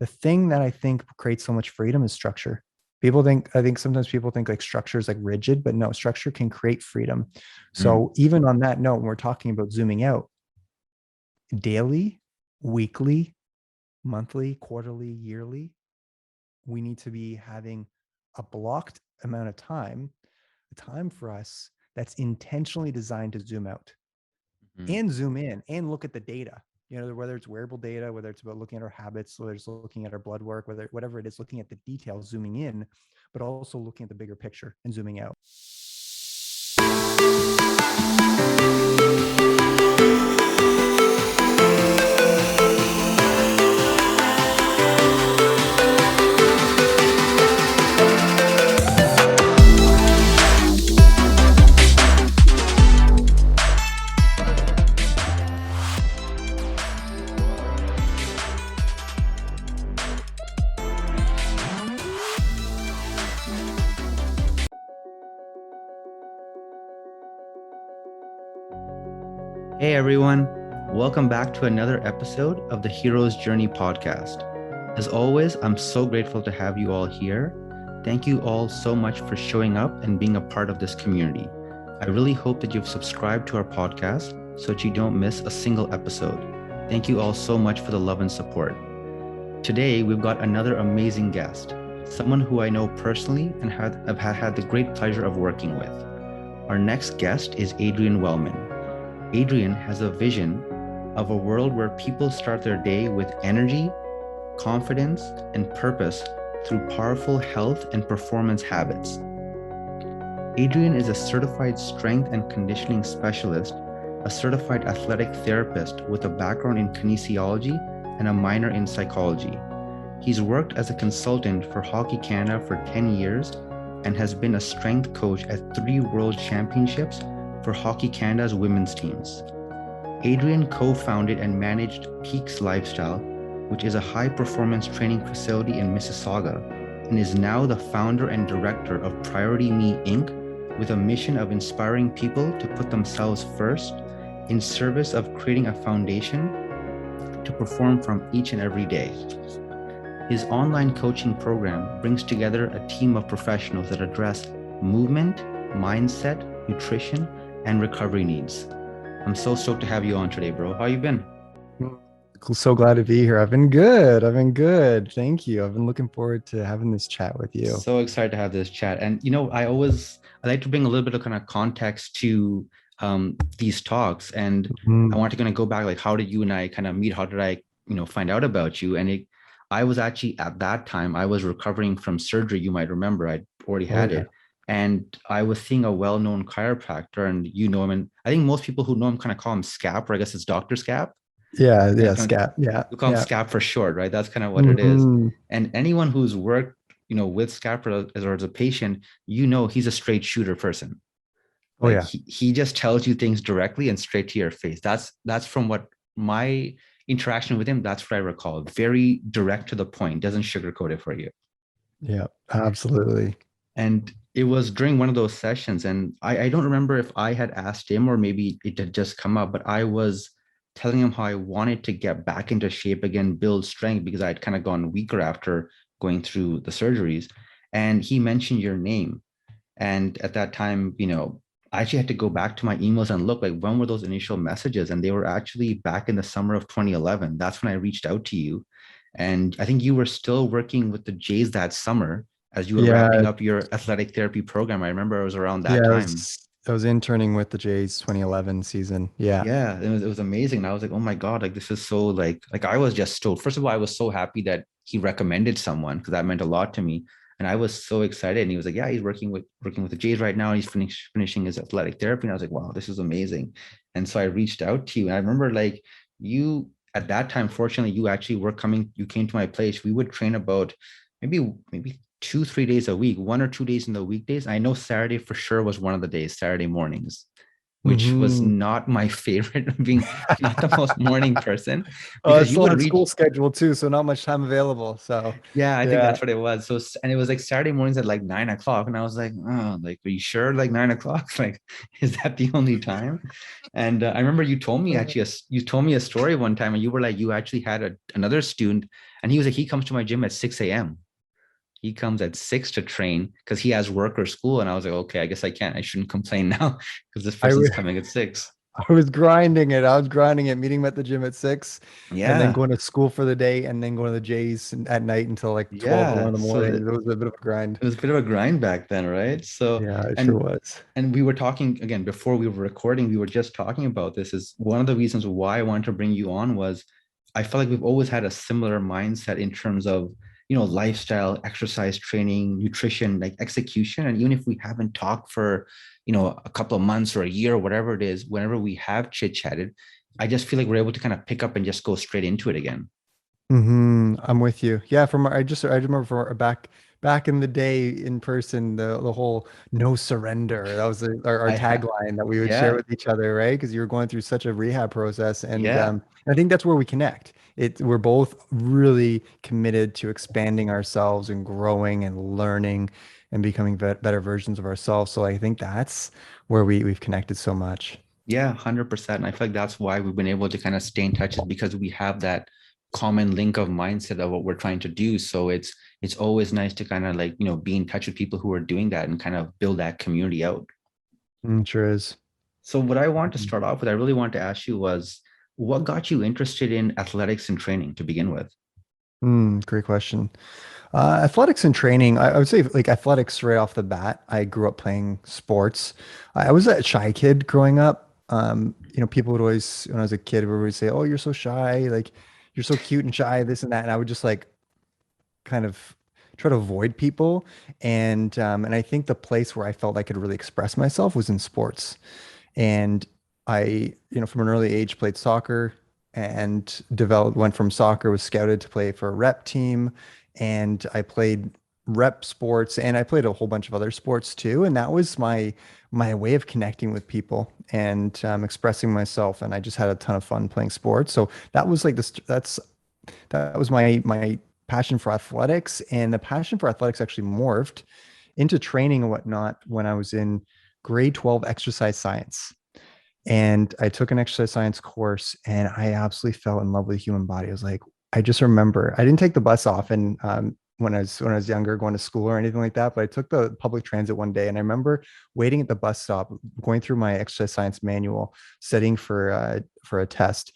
The thing that I think creates so much freedom is structure. I think sometimes people think like structure is like rigid, but no, structure can create freedom. Mm, So even on that note, when we're talking about zooming out, daily, weekly, monthly, quarterly, yearly, we need to be having a blocked amount of time, a time for us that's intentionally designed to zoom out mm. and zoom in and look at the data. Whether it's wearable data, whether it's about looking at our habits, whether it's looking at our blood work, whatever it is, looking at the details, zooming in, but also looking at the bigger picture and zooming out. Hey everyone, welcome back to another episode of the Hero's Journey podcast. As always, I'm so grateful to have you all here. Thank you all so much for showing up and being a part of this community. I really hope that you've subscribed to our podcast so that you don't miss a single episode. Thank you all so much for the love and support. Today, we've got another amazing guest, someone who I know personally and have had the great pleasure of working with. Our next guest is Adrian Wellman. Adrian has a vision of a world where people start their day with energy, confidence, and purpose through powerful health and performance habits. Adrian is a certified strength and conditioning specialist, a certified athletic therapist with a background in kinesiology and a minor in psychology. He's worked as a consultant for Hockey Canada for 10 years and has been a strength coach at 3 World Championships for Hockey Canada's women's teams. Adrian co-founded and managed Peaks Lifestyle, which is a high-performance training facility in Mississauga, and is now the founder and director of Priority Me Inc., with a mission of inspiring people to put themselves first in service of creating a foundation to perform from each and every day. His online coaching program brings together a team of professionals that address movement, mindset, nutrition, and recovery needs. I'm so stoked to have you on today, bro. How you been? So glad to be here. I've been good. I've been good. Thank you. I've been looking forward to having this chat with you. So excited to have this chat. And I like to bring a little bit of kind of context to these talks. And I Mhm. want to kind of go back, like, how did you and I kind of meet? How did I, find out about you? I was actually at that time, I was recovering from surgery. You might remember I'd already Oh had yeah. it. And I was seeing a well-known chiropractor, and you know him. And I think most people who know him kind of call him Scap, or I guess it's Dr. Scap. Yeah, Yeah, yeah, scat. Yeah, we call him yeah. SCAP for short, right? That's kind of what it is. Mhm. And anyone who's worked, with SCAP or as a patient, he's a straight shooter person. Oh Like yeah. he just tells you things directly and straight to your face. That's from what my interaction with him, that's what I recall. Very direct to the point, doesn't sugarcoat it for you. Yeah, absolutely. And it was during one of those sessions, and I don't remember if I had asked him or maybe it had just come up, but I was telling him how I wanted to get back into shape again, build strength, because I'd kind of gone weaker after going through the surgeries. And he mentioned your name. And at that time, I actually had to go back to my emails and look, like, when were those initial messages? And they were actually back in the summer of 2011. That's when I reached out to you. And I think you were still working with the Jays that summer as you were Yeah, wrapping up your athletic therapy program. I remember it was around yeah. that time. I was interning with the Jays 2011 season. Yeah. Yeah, it was amazing. And I was like, oh my God, like this is so like I was just stoked. First of all, I was so happy that he recommended someone because that meant a lot to me. And I was so excited. And he was like, yeah, he's working with the Jays right now. And he's finishing his athletic therapy. And I was like, wow, this is amazing. And so I reached out to you. And I remember, like, you at that time, fortunately, you came to my place. We would train about maybe 2, 3 days a week, 1 or 2 days in the weekdays. I know Saturday for sure was one of the days, Saturday mornings, which was Hmm. not my favorite, being not the most morning person, I because you still would had reach. school schedule too, so not much time available. So Yeah, I think yeah. that's what it was. So, and it was like Saturday mornings at like 9 o'clock. And I was like, oh, like, are you sure? Like 9 o'clock? Like, is that the only time? And I remember you told me a story one time, and you were like, you actually had another student And he was like, he comes to my gym at 6 a.m. He comes at 6 to train because he has work or school. And I was like, okay, I guess I shouldn't complain now because this I, person's coming at 6. I was grinding it. I was grinding it, meeting him at the gym at 6 and then Yeah. going to school for the day and then going to the Jays at night until like 12 or 1 Yeah. in the So morning. It was a bit of a grind. it was a bit of a grind back then, right? So, Yeah, it sure and was. and we were talking again before we were recording, we were just talking about this. Is one of the reasons why I wanted to bring you on was I felt like we've always had a similar mindset in terms of, lifestyle, exercise, training, nutrition, like execution. And even if we haven't talked for, a couple of months or a year or whatever it is, whenever we have chit chatted, I just feel like we're able to kind of pick up and just go straight into it again. I'm with you. Yeah, I remember from back in the day in person, the whole no surrender. That was our I have, tagline that we would share yeah, with each other, right? Because you were going through such a rehab process, and yeah. I think that's where we connect. We're both really committed to expanding ourselves and growing and learning and becoming better versions of ourselves. So I think that's where we've connected so much. Yeah, 100%. And I feel like that's why we've been able to kind of stay in touch is because we have that common link of mindset of what we're trying to do. So it's always nice to kind of like, be in touch with people who are doing that and kind of build that community out. Sure is. So what I want to start off with, I really want to ask you was what got you interested in athletics and training to begin with? Great question. Athletics and training, I would say like athletics right off the bat. I grew up playing sports. I was a shy kid growing up. People would always, when I was a kid, would say, "Oh, you're so shy, like you're so cute and shy, this and that." And I would just like kind of try to avoid people. And I think the place where I felt I could really express myself was in sports. And I, from an early age played soccer and went from soccer, was scouted to play for a rep team. And I played rep sports and I played a whole bunch of other sports too. And that was my way of connecting with people and expressing myself. And I just had a ton of fun playing sports. So that was like this, that was my passion for athletics. And the passion for athletics actually morphed into training and whatnot when I was in grade 12 exercise science. And I took an exercise science course and I absolutely fell in love with the human body. I was like, I just remember I didn't take the bus often when I was younger, going to school or anything like that, but I took the public transit one day and I remember waiting at the bus stop, going through my exercise science manual, studying for a test,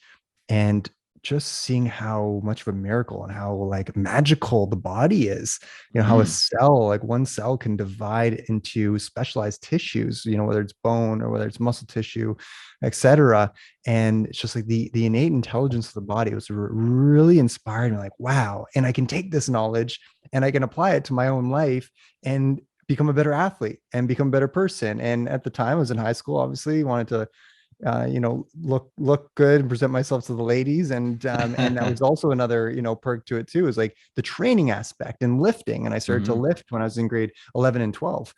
and just seeing how much of a miracle and how like magical the body is. How a Mhm. cell, like one cell can divide into specialized tissues, whether it's bone or whether it's muscle tissue, etc. And it's just like the innate intelligence of the body was really inspiring me, like, wow, and I can take this knowledge and I can apply it to my own life and become a better athlete and become a better person. And at the time I was in high school, obviously wanted to look good and present myself to the ladies. And that was also another, perk to it too, is like the training aspect and lifting. And I started to Mhm. lift when I was in grade 11 and 12,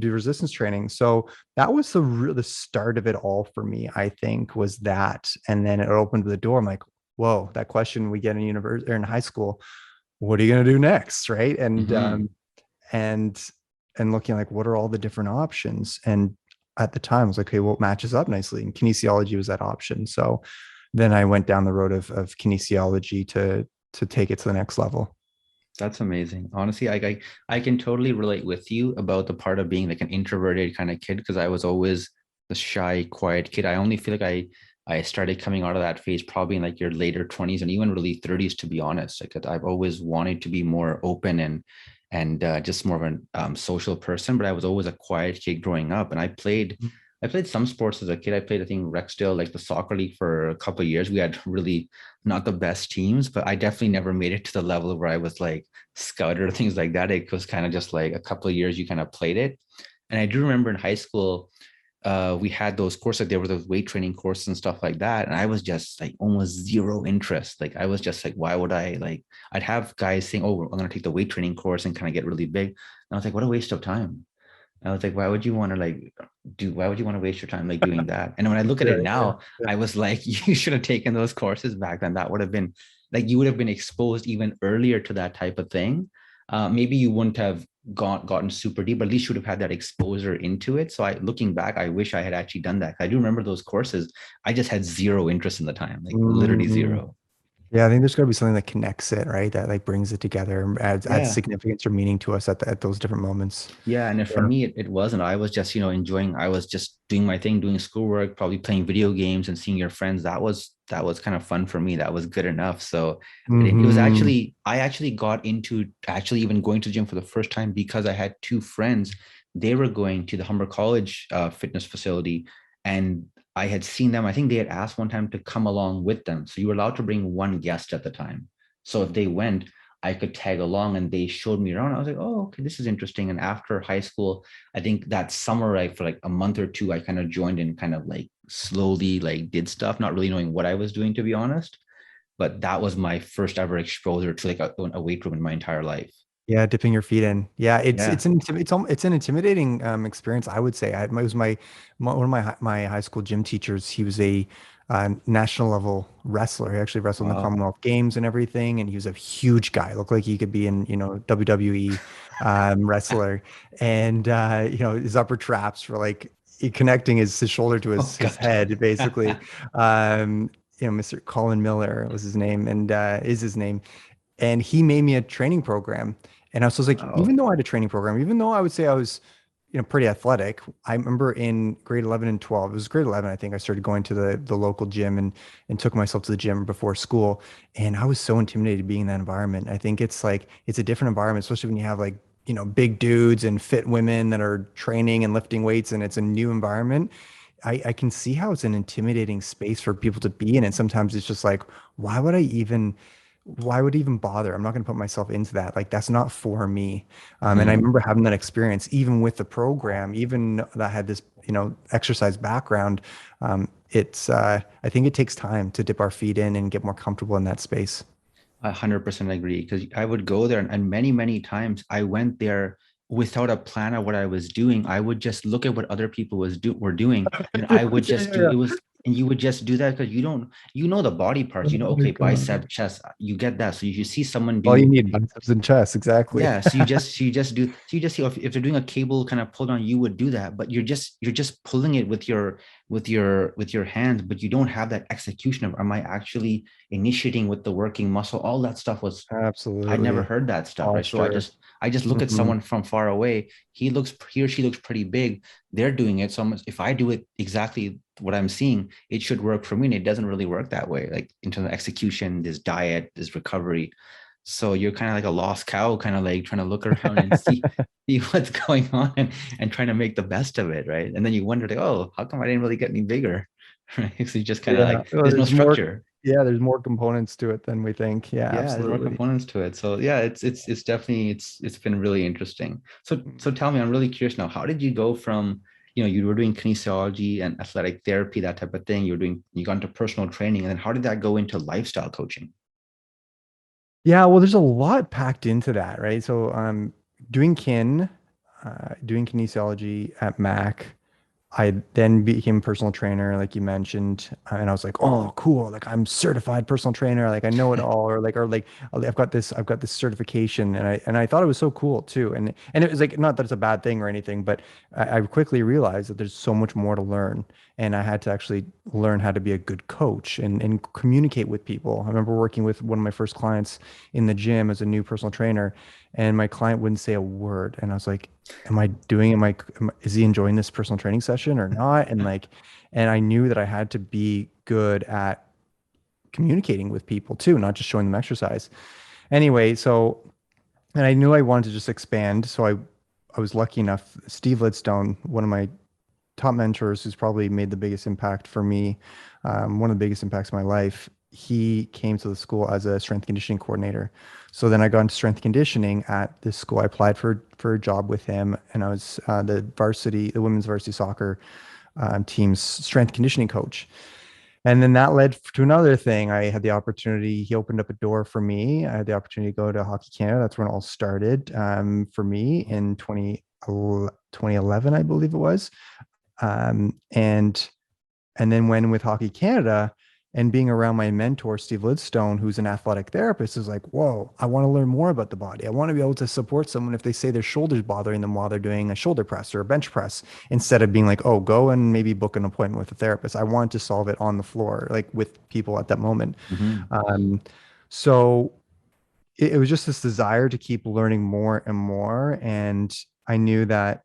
do resistance training. So that was the start of it all for me, I think, was that. And then it opened the door. I'm like, whoa, that question we get in university or in high school, what are you going to do next? Right. Mhm. And and looking like what are all the different options. And at the time I was like, okay, what matches up nicely? And kinesiology was that option. So then I went down the road of kinesiology to take it to the next level. That's amazing. Honestly, I can totally relate with you about the part of being like an introverted kind of kid because I was always the shy, quiet kid. I only feel like I started coming out of that phase probably in like your later 20s and even really 30s, to be honest. Like I've always wanted to be more open and just more of an social person, but I was always a quiet kid growing up. And I played some sports as a kid. I played, I think, Rexdale, like the soccer league for a couple of years. We had really not the best teams, but I definitely never made it to the level where I was like scouted or things like that. It was kind of just like a couple of years you kind of played it. And I do remember in high school, we had those courses, like there were those weight training courses and stuff like that. And I was just like almost zero interest. Like I was just like, why would I like, I'd have guys saying, oh, I'm going to take the weight training course and kind of get really big. And I was like, what a waste of time. I was like, why would you want to like why would you want to waste your time like doing that? And when I look at Yeah, it yeah, now, yeah. I was like, you should have taken those courses back then. That would have been like you would have been exposed even earlier to that type of thing. Maybe you wouldn't have gotten super deep, but at least you would have had that exposure into it. So looking back, I wish I had actually done that. I do remember those courses. I just had zero interest in the time, like literally Mhm. zero. Yeah, I think there's got to be something that connects it, right? That like brings it together, and adds Yeah. significance or meaning to us at those different moments. Yeah, and for Yeah. me, it wasn't. I was just, enjoying. I was just doing my thing, doing schoolwork, probably playing video games and seeing your friends. That was kind of fun for me. That was good enough. So I didn't. It was Hmm. actually I actually got into actually even going to the gym for the first time because I had two friends. They were going to the Humber College fitness facility, and I had seen them. I think they had asked one time to come along with them. So you were allowed to bring one guest at the time. So if they went, I could tag along, and they showed me around. I was like, oh, okay, this is interesting. And after high school, I think that summer, for like a month or two, I kind of joined and kind of like slowly like did stuff, not really knowing what I was doing, to be honest. But that was my first ever exposure to like a weight room in my entire life. Yeah, dipping your feet in. Yeah, Yeah. it's an intimidating experience, I would say. It was one of my high school gym teachers. He was a national level wrestler. He actually wrestled in the Wow. Commonwealth Games and everything, and he was a huge guy. Looked like he could be in, WWE wrestler. And his upper traps were like connecting his shoulder to Oh his God. head, basically. Um, Mr. Colin Miller was his name, and is his name, and he made me a training program. And I was just like, even Wow. though I had a training program, even though I would say I was, pretty athletic, I remember in grade 11 and 12, it was grade 11, I think I started going to the local gym, and took myself to the gym before school. And I was so intimidated being in that environment. I think it's like, it's a different environment, especially when you have like, big dudes and fit women that are training and lifting weights, and it's a new environment. I can see how it's an intimidating space for people to be in. And sometimes it's just like, why would I even why would I even bother? I'm not going to put myself into that. Like, that's not for me. And I Mhm. remember having that experience, even with the program, even that I had this, exercise background. I think it takes time to dip our feet in and get more comfortable in that space. 100% agree, because I would go there, and many, many times I went there without a plan of what I was doing. I would just look at what other people were doing, and I would Yeah, just yeah, do yeah. it. Was And you would just do that because you don't, the body parts. Oh my Okay, bicep, God. chest. You get that. So you see someone All you do. need, biceps and chest. Exactly. Yeah, so you just see if they're doing a cable kind of pull down, you would do that, but you're just pulling it with your hands, but you don't have that execution of, am I actually initiating with the working muscle? All that stuff was, I'd never Absolutely. heard that stuff, right? So I Posture. just I just look at Mhm. someone from far away. He or she looks pretty big. They're doing it. So if I do it exactly what I'm seeing, it should work for me. And it doesn't really work that way. Like in terms of execution, this diet, this recovery. So you're kind of like a lost cow, kind of like trying to look around and see what's going on, and trying to make the best of it, right? And then you wonder, like, oh, how come I didn't really get any bigger? Right? So you just kind of Yeah. like, Well, there's no structure. there's more components to it than we think. Yeah, Yeah, there's more absolutely. components to it. So yeah, it's definitely, it's been really interesting. So tell me, I'm really curious now, how did you go from, you were doing kinesiology and athletic therapy, that type of thing, you got into personal training, and then how did that go into lifestyle coaching? Yeah, well, there's a lot packed into that, right? So, doing doing kinesiology at Mac. I then became a personal trainer, like you mentioned, and I was like, "Oh, cool! Like I'm certified personal trainer. Like I know it all." Or like I've got this certification, and I thought it was so cool too. And it was like, not that it's a bad thing or anything, but I quickly realized that there's so much more to learn, and I had to actually learn how to be a good coach and communicate with people. I remember working with one of my first clients in the gym as a new personal trainer, and my client wouldn't say a word, and I was like, is he enjoying this personal training session or not? And I knew that I had to be good at communicating with people too, not just showing them exercise. Anyway, and I knew I wanted to just expand. So I was lucky enough, Steve Lidstone, one of my top mentors who's probably made the biggest impact for me, one of the biggest impacts of my life. He came to the school as a strength conditioning coordinator. So then I got into strength conditioning at this school. I applied for a job with him, and I was the women's varsity soccer team's strength conditioning coach. And then that led to another thing. I had the opportunity. He opened up a door for me. I had the opportunity to go to Hockey Canada. That's when it all started for me in 2011, I believe it was. Um, and and then when with Hockey Canada, And being around my mentor, Steve Lidstone, who's an athletic therapist, is like, whoa, I want to learn more about the body. I want to be able to support someone if they say their shoulders bothering them while they're doing a shoulder press or a bench press, instead of being like, oh, go and maybe book an appointment with a therapist. I want to solve it on the floor, like with people at that moment. Mm-hmm. Um, so it was just this desire to keep learning more and more. And I knew that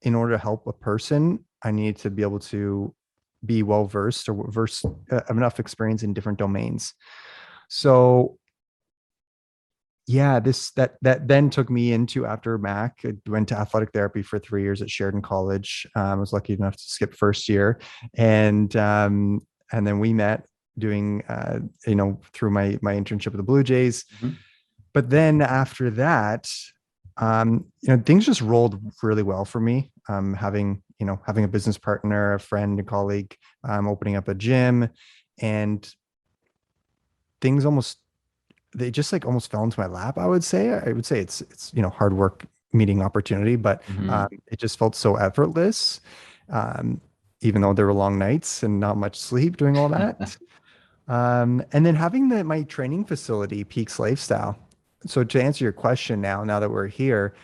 in order to help a person, I needed to be able to be well versed or verse enough experience in different domains. So yeah, that then took me into after Mac. I went to athletic therapy for 3 years at Sheridan College. I was lucky enough to skip first year, and then we met doing through my internship with the Blue Jays. Mm-hmm. But then after that, things just rolled really well for me. Having a business partner, a friend, a colleague, opening up a gym, and things they just like almost fell into my lap. I would say it's hard work meeting opportunity, but Mm-hmm. it just felt so effortless. Um, Even though there were long nights and not much sleep doing all that. And then having my training facility, Peaks Lifestyle. So to answer your question now that we're here,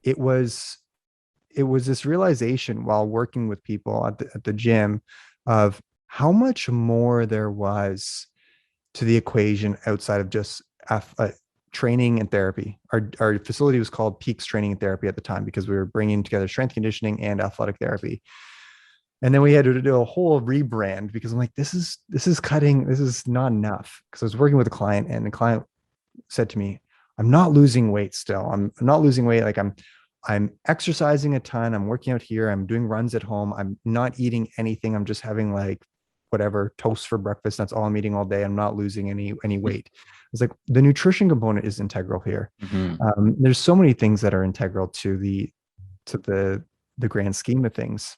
it was it was this realization while working with people at the gym of how much more there was to the equation outside of just training and therapy. Our facility was called Peaks Training and Therapy at the time because we were bringing together strength conditioning and athletic therapy. And then we had to do a whole rebrand because I'm like, this is not enough. Because I was working with a client and the client said to me, I'm not losing weight still. I'm not losing weight. Like I'm exercising a ton. I'm working out here. I'm doing runs at home. I'm not eating anything. I'm just having like whatever toast for breakfast. That's all I'm eating all day. I'm not losing any weight. It's like the nutrition component is integral here. Mm-hmm. There's so many things that are integral to the grand scheme of things.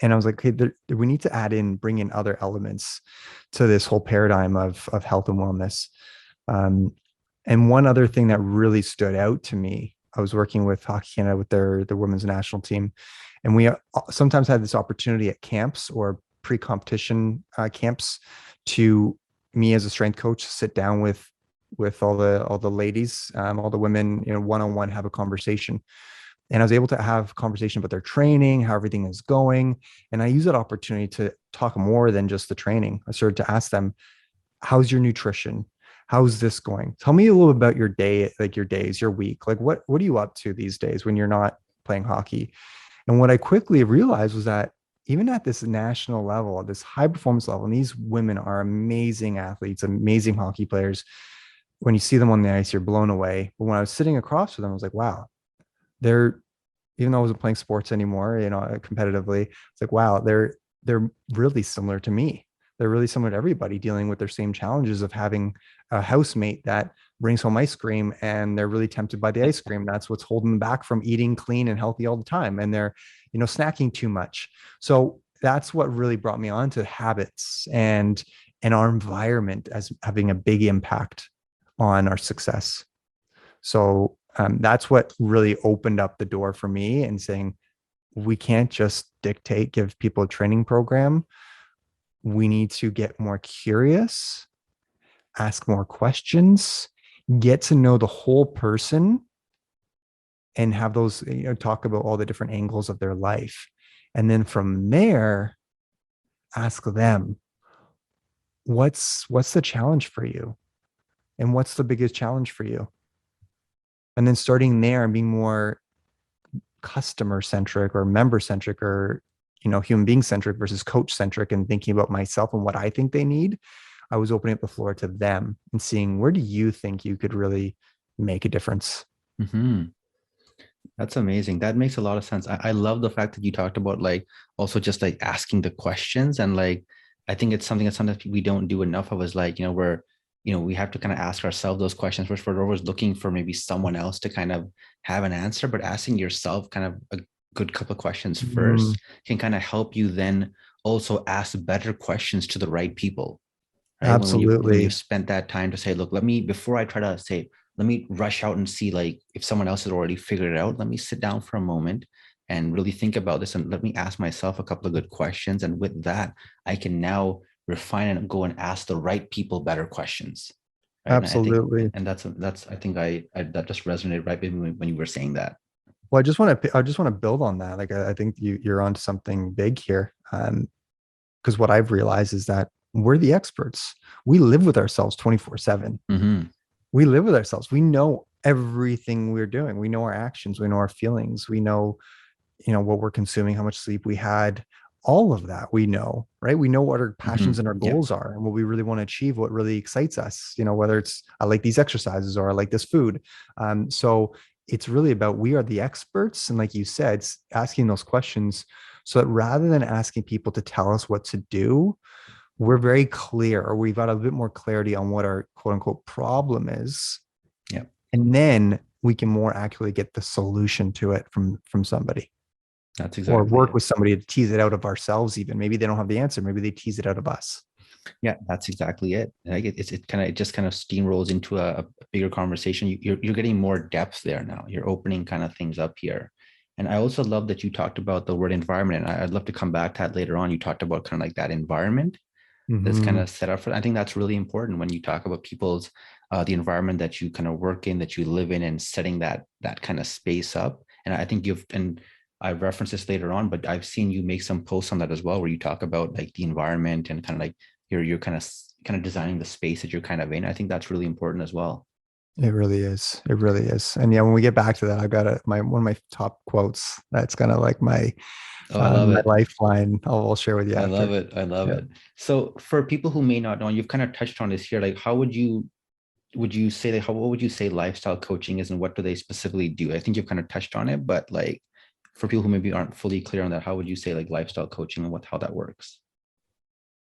And I was like, okay, we need to bring in other elements to this whole paradigm of health and wellness. Um, and one other thing that really stood out to me, I was working with Hockey Canada with their women's national team, and we sometimes had this opportunity at camps or pre-competition camps to me as a strength coach sit down with all the ladies, all the women, one-on-one, have a conversation. And I was able to have conversation about their training, how everything is going. And I use that opportunity to talk more than just the training. I started to ask them, how's your nutrition? How's this going? Tell me a little bit about your day, like your days, your week. Like what are you up to these days when you're not playing hockey? And what I quickly realized was that even at this national level, at this high performance level, and these women are amazing athletes, amazing hockey players. When you see them on the ice, you're blown away. But when I was sitting across from them, I was like, wow, they're, even though I wasn't playing sports anymore, competitively, it's like, wow, they're really similar to me. They're really similar to everybody dealing with their same challenges of having a housemate that brings home ice cream and they're really tempted by the ice cream. That's what's holding them back from eating clean and healthy all the time. And they're, snacking too much. So that's what really brought me on to habits and our environment as having a big impact on our success. So that's what really opened up the door for me and saying, we can't just give people a training program. We need to get more curious, ask more questions, get to know the whole person, and have those, talk about all the different angles of their life. And then from there, ask them, what's the challenge for you? And what's the biggest challenge for you? And then starting there and being more customer centric or member centric or human being centric versus coach centric, and thinking about myself and what I think they need. I was opening up the floor to them and seeing, where do you think you could really make a difference? Mm-hmm. That's amazing. That makes a lot of sense. I love the fact that you talked about like also just like asking the questions, and like I think it's something that sometimes we don't do enough of, is like, we have to kind of ask ourselves those questions, which we're always looking for maybe someone else to kind of have an answer, but asking yourself kind of a good couple of questions Mm, first can kind of help you then also ask better questions to the right people, right? When you absolutely. spent that time to say, look, before I try to say, let me rush out and see like if someone else has already figured it out, let me sit down for a moment and really think about this, and let me ask myself a couple of good questions. And with that, I can now refine and go and ask the right people better questions. Right. And I think, Absolutely. and that's, I think I that just resonated right with me when you were saying that. Well, I just want to build on that. Like, I think you're onto something big here. Because what I've realized is that we're the experts. We live with ourselves 24/7. Mm-hmm. We live with ourselves. We know everything we're doing. We know our actions. We know our feelings. We know, what we're consuming, how much sleep we had, all of that we know, right? We know what our passions Mm-hmm. and our Yeah. goals are and what we really want to achieve, what really excites us, whether it's I like these exercises or I like this food. So it's really about we are the experts. And like you said, asking those questions so that rather than asking people to tell us what to do, we're very clear, or we've got a bit more clarity on what our quote unquote problem is. Yeah. And then we can more accurately get the solution to it from somebody, That's or exactly work it. with somebody to tease it out of ourselves. Even maybe they don't have the answer, maybe they tease it out of us. Yeah, that's exactly it. Like it just kind of steamrolls into a bigger conversation. You're getting more depth there now. You're opening kind of things up here. And I also love that you talked about the word environment. And I'd love to come back to that later on. You talked about kind of like that environment that's kind Mm-hmm. of set up for. I think that's really important when you talk about people's the environment that you kind of work in, that you live in, and setting that kind of space up. And I think and I reference this later on, but I've seen you make some posts on that as well, where you talk about like the environment and kind of like you're kind of designing the space that you're kind of in. I think that's really important as well. It really is. It really is. And yeah, when we get back to that, I've got one of my top quotes. That's kind of like Oh, I love my it. lifeline. I'll share with you I love after. it. I love Yeah. it. So for people who may not know, you've kind of touched on this here. Like, how would you say that? What would you say lifestyle coaching is, and what do they specifically do? I think you've kind of touched on it, but like for people who maybe aren't fully clear on that, how would you say like lifestyle coaching and how that works?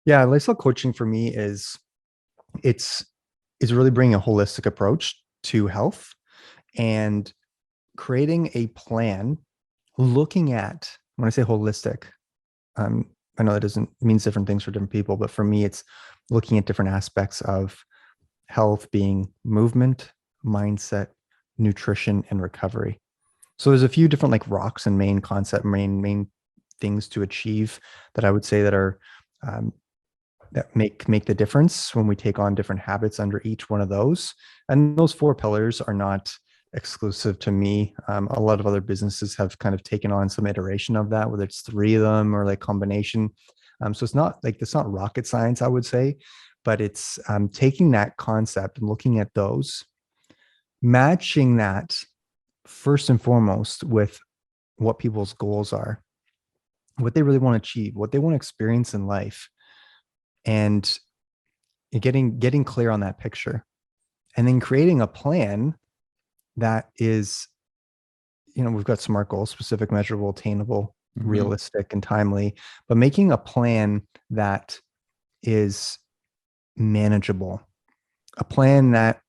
Yeah, lifestyle coaching for me it's is really bringing a holistic approach to health and creating a plan, looking at when I say holistic, um, I know that doesn't means different things for different people, but for me, it's looking at different aspects of health being movement, mindset, nutrition, and recovery. So there's a few different like rocks and main concept, main things to achieve that I would say that are um, that make the difference when we take on different habits under each one of those. And those four pillars are not exclusive to me. A lot of other businesses have kind of taken on some iteration of that, whether it's three of them or like combination. So it's not rocket science, I would say, but it's taking that concept and looking at those, matching that first and foremost with what people's goals are, what they really want to achieve, what they want to experience in life, and getting clear on that picture, and then creating a plan that is, we've got SMART goals: specific, measurable, attainable, Mm-hmm. realistic, and timely, but making a plan that is manageable, a plan that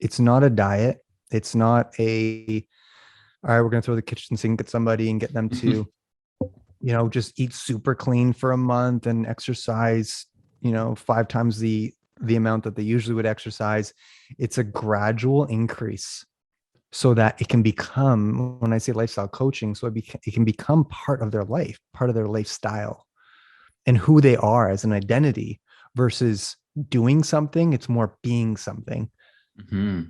it's not a diet. It's not all right, we're going to throw the kitchen sink at somebody and get them to, just eat super clean for a month and exercise, five times the amount that they usually would exercise. It's a gradual increase so that it can become, when I say lifestyle coaching, so it can become part of their life, part of their lifestyle and who they are as an identity versus doing something. It's more being something. Mm-hmm.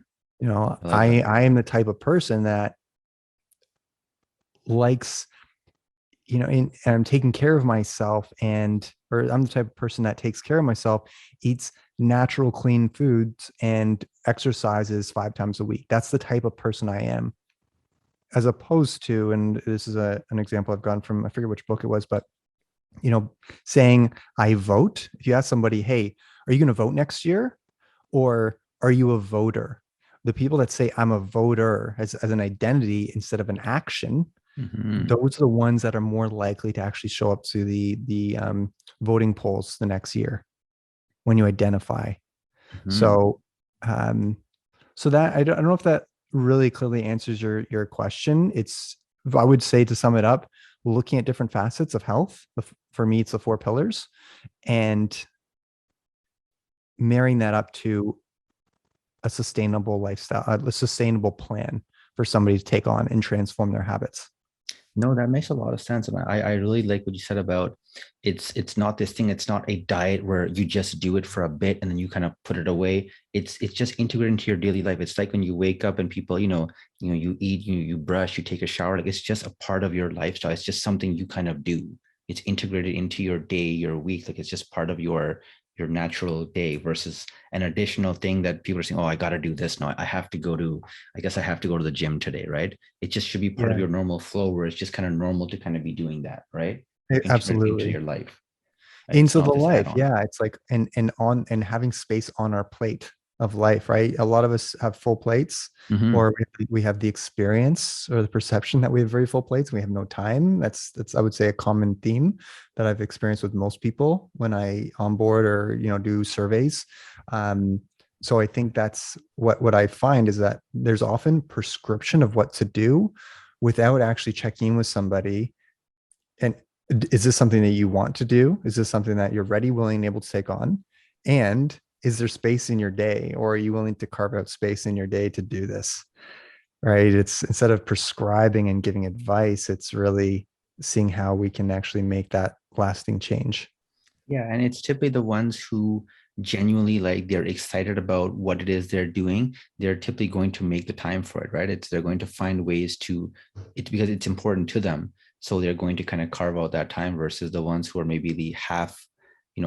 I like I that. I am the type of person that likes, and I'm taking care of myself, or I'm the type of person that takes care of myself, eats natural, clean foods, and exercises five times a week. That's the type of person I am, as opposed to, and this is an example I've gotten from, I forget which book it was, but, saying I vote. If you ask somebody, hey, are you going to vote next year? Or are you a voter? The people that say I'm a voter as an identity instead of an action, Mm-hmm. those are the ones that are more likely to actually show up to the voting polls the next year when you identify. Mm-hmm. So, um, so that I don't know if that really clearly answers your question. I would say, to sum it up, looking at different facets of health. For me, it's the four pillars, and marrying that up to a sustainable lifestyle, a sustainable plan for somebody to take on and transform their habits. No, that makes a lot of sense. And I really like what you said about it's not this thing, it's not a diet where you just do it for a bit and then you kind of put it away. It's just integrated into your daily life. It's like when you wake up and people, you eat, you brush, you take a shower, like it's just a part of your lifestyle. It's just something you kind of do. It's integrated into your day, your week, like it's just part of your natural day versus an additional thing that people are saying, oh, I got to do this now. I guess I have to go to the gym today, right? It just should be part of Yeah, your normal flow where it's just kind of normal to kind of be doing that, right? Integrate into absolutely. your life, right? It's Into not the this life. add-on. Yeah. It's like, and having space on our plate of life, right? A lot of us have full plates, Mm-hmm. or we have the experience or the perception that we have very full plates. We have no time. That's I would say a common theme that I've experienced with most people when I onboard or do surveys. Um, so I think that's what I find is that there's often prescription of what to do without actually checking in with somebody. And is this something that you want to do? Is this something that you're ready, willing, and able to take on? And is there space in your day, or are you willing to carve out space in your day to do this? Right. It's instead of prescribing and giving advice, it's really seeing how we can actually make that lasting change. Yeah, and it's typically the ones who genuinely like they're excited about what it is they're doing. They're typically going to make the time for it, right? It's they're going to find ways to it's because it's important to them. So they're going to kind of carve out that time versus the ones who are maybe the half,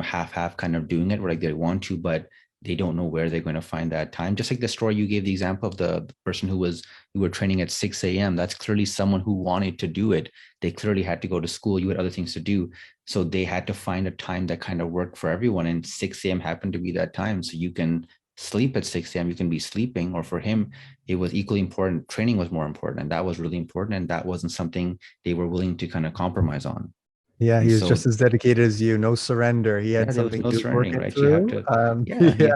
half kind of doing it where like they want to, but they don't know where they're going to find that time. Just like the story you gave the example of the person who were training at 6 a.m. That's clearly someone who wanted to do it. They clearly had to go to school. You had other things to do, so they had to find a time that kind of worked for everyone. And 6 a.m. happened to be that time. So you can sleep at 6 a.m., you can be sleeping. Or for him, it was equally important. Training was more important. And that was really important. And that wasn't something they were willing to kind of compromise on. Yeah, And he was so, just as dedicated as you. No surrender. He yeah, had there was something no he was surrendering, working right? You have through. to, yeah. Yeah,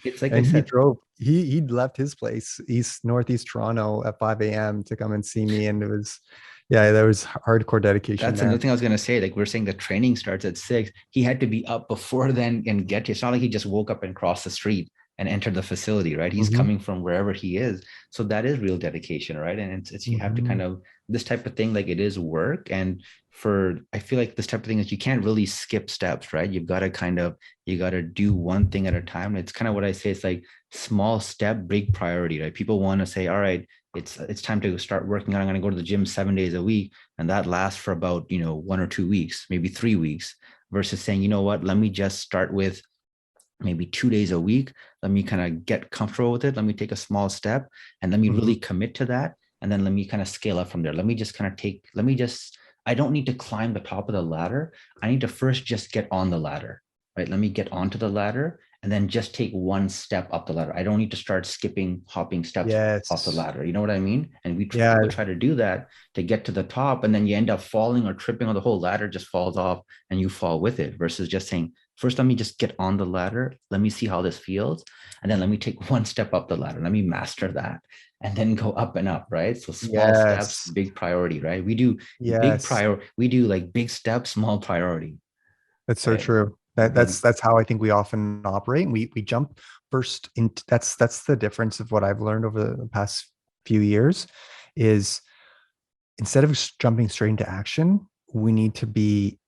It's like I and he said, drove. He'd left his place, Northeast Toronto, at 5 a.m. to come and see me, and it was, yeah, there was hardcore dedication that's another there. thing I was going to say. Like we're saying the training starts at 6. He had to be up before then and get to, it's not like he just woke up and crossed the street and entered the facility, right? He's Hmm. coming from wherever he is. So that is real dedication, right? And it's you have to kind Hmm. of, this type of thing, like it is work. And I feel like this type of thing is you can't really skip steps, right? You've got to you got to do one thing at a time. It's kind of what I say. It's like small step, big priority, right? People want to say, all right, it's time to start working out. I'm going to go to the gym 7 days a week, and that lasts for about 1 or 2 weeks, maybe 3 weeks, versus saying, you know what, let me just start with maybe 2 days a week. Let me kind of get comfortable with it. Let me take a small step and let me Hmm. really commit to that. And then let me kind of scale up from there. I don't need to climb the top of the ladder. I need to first just get on the ladder, right? Let me get onto the ladder and then just take one step up the ladder. I don't need to start hopping steps off the Yes. ladder. You know what I mean? And Yeah. people try to do that to get to the top, and then you end up falling or tripping, on the whole ladder just falls off and you fall with it, versus just saying, first, let me just get on the ladder. Let me see how this feels. And then let me take one step up the ladder. Let me master that and then go up and up, right? So small steps, Yes. big priority, right? Yes. We do like big steps, small priority, That's so right? true. And That's how I think we often operate. We jump first into that's the difference of what I've learned over the past few years is instead of jumping straight into action, we need to believe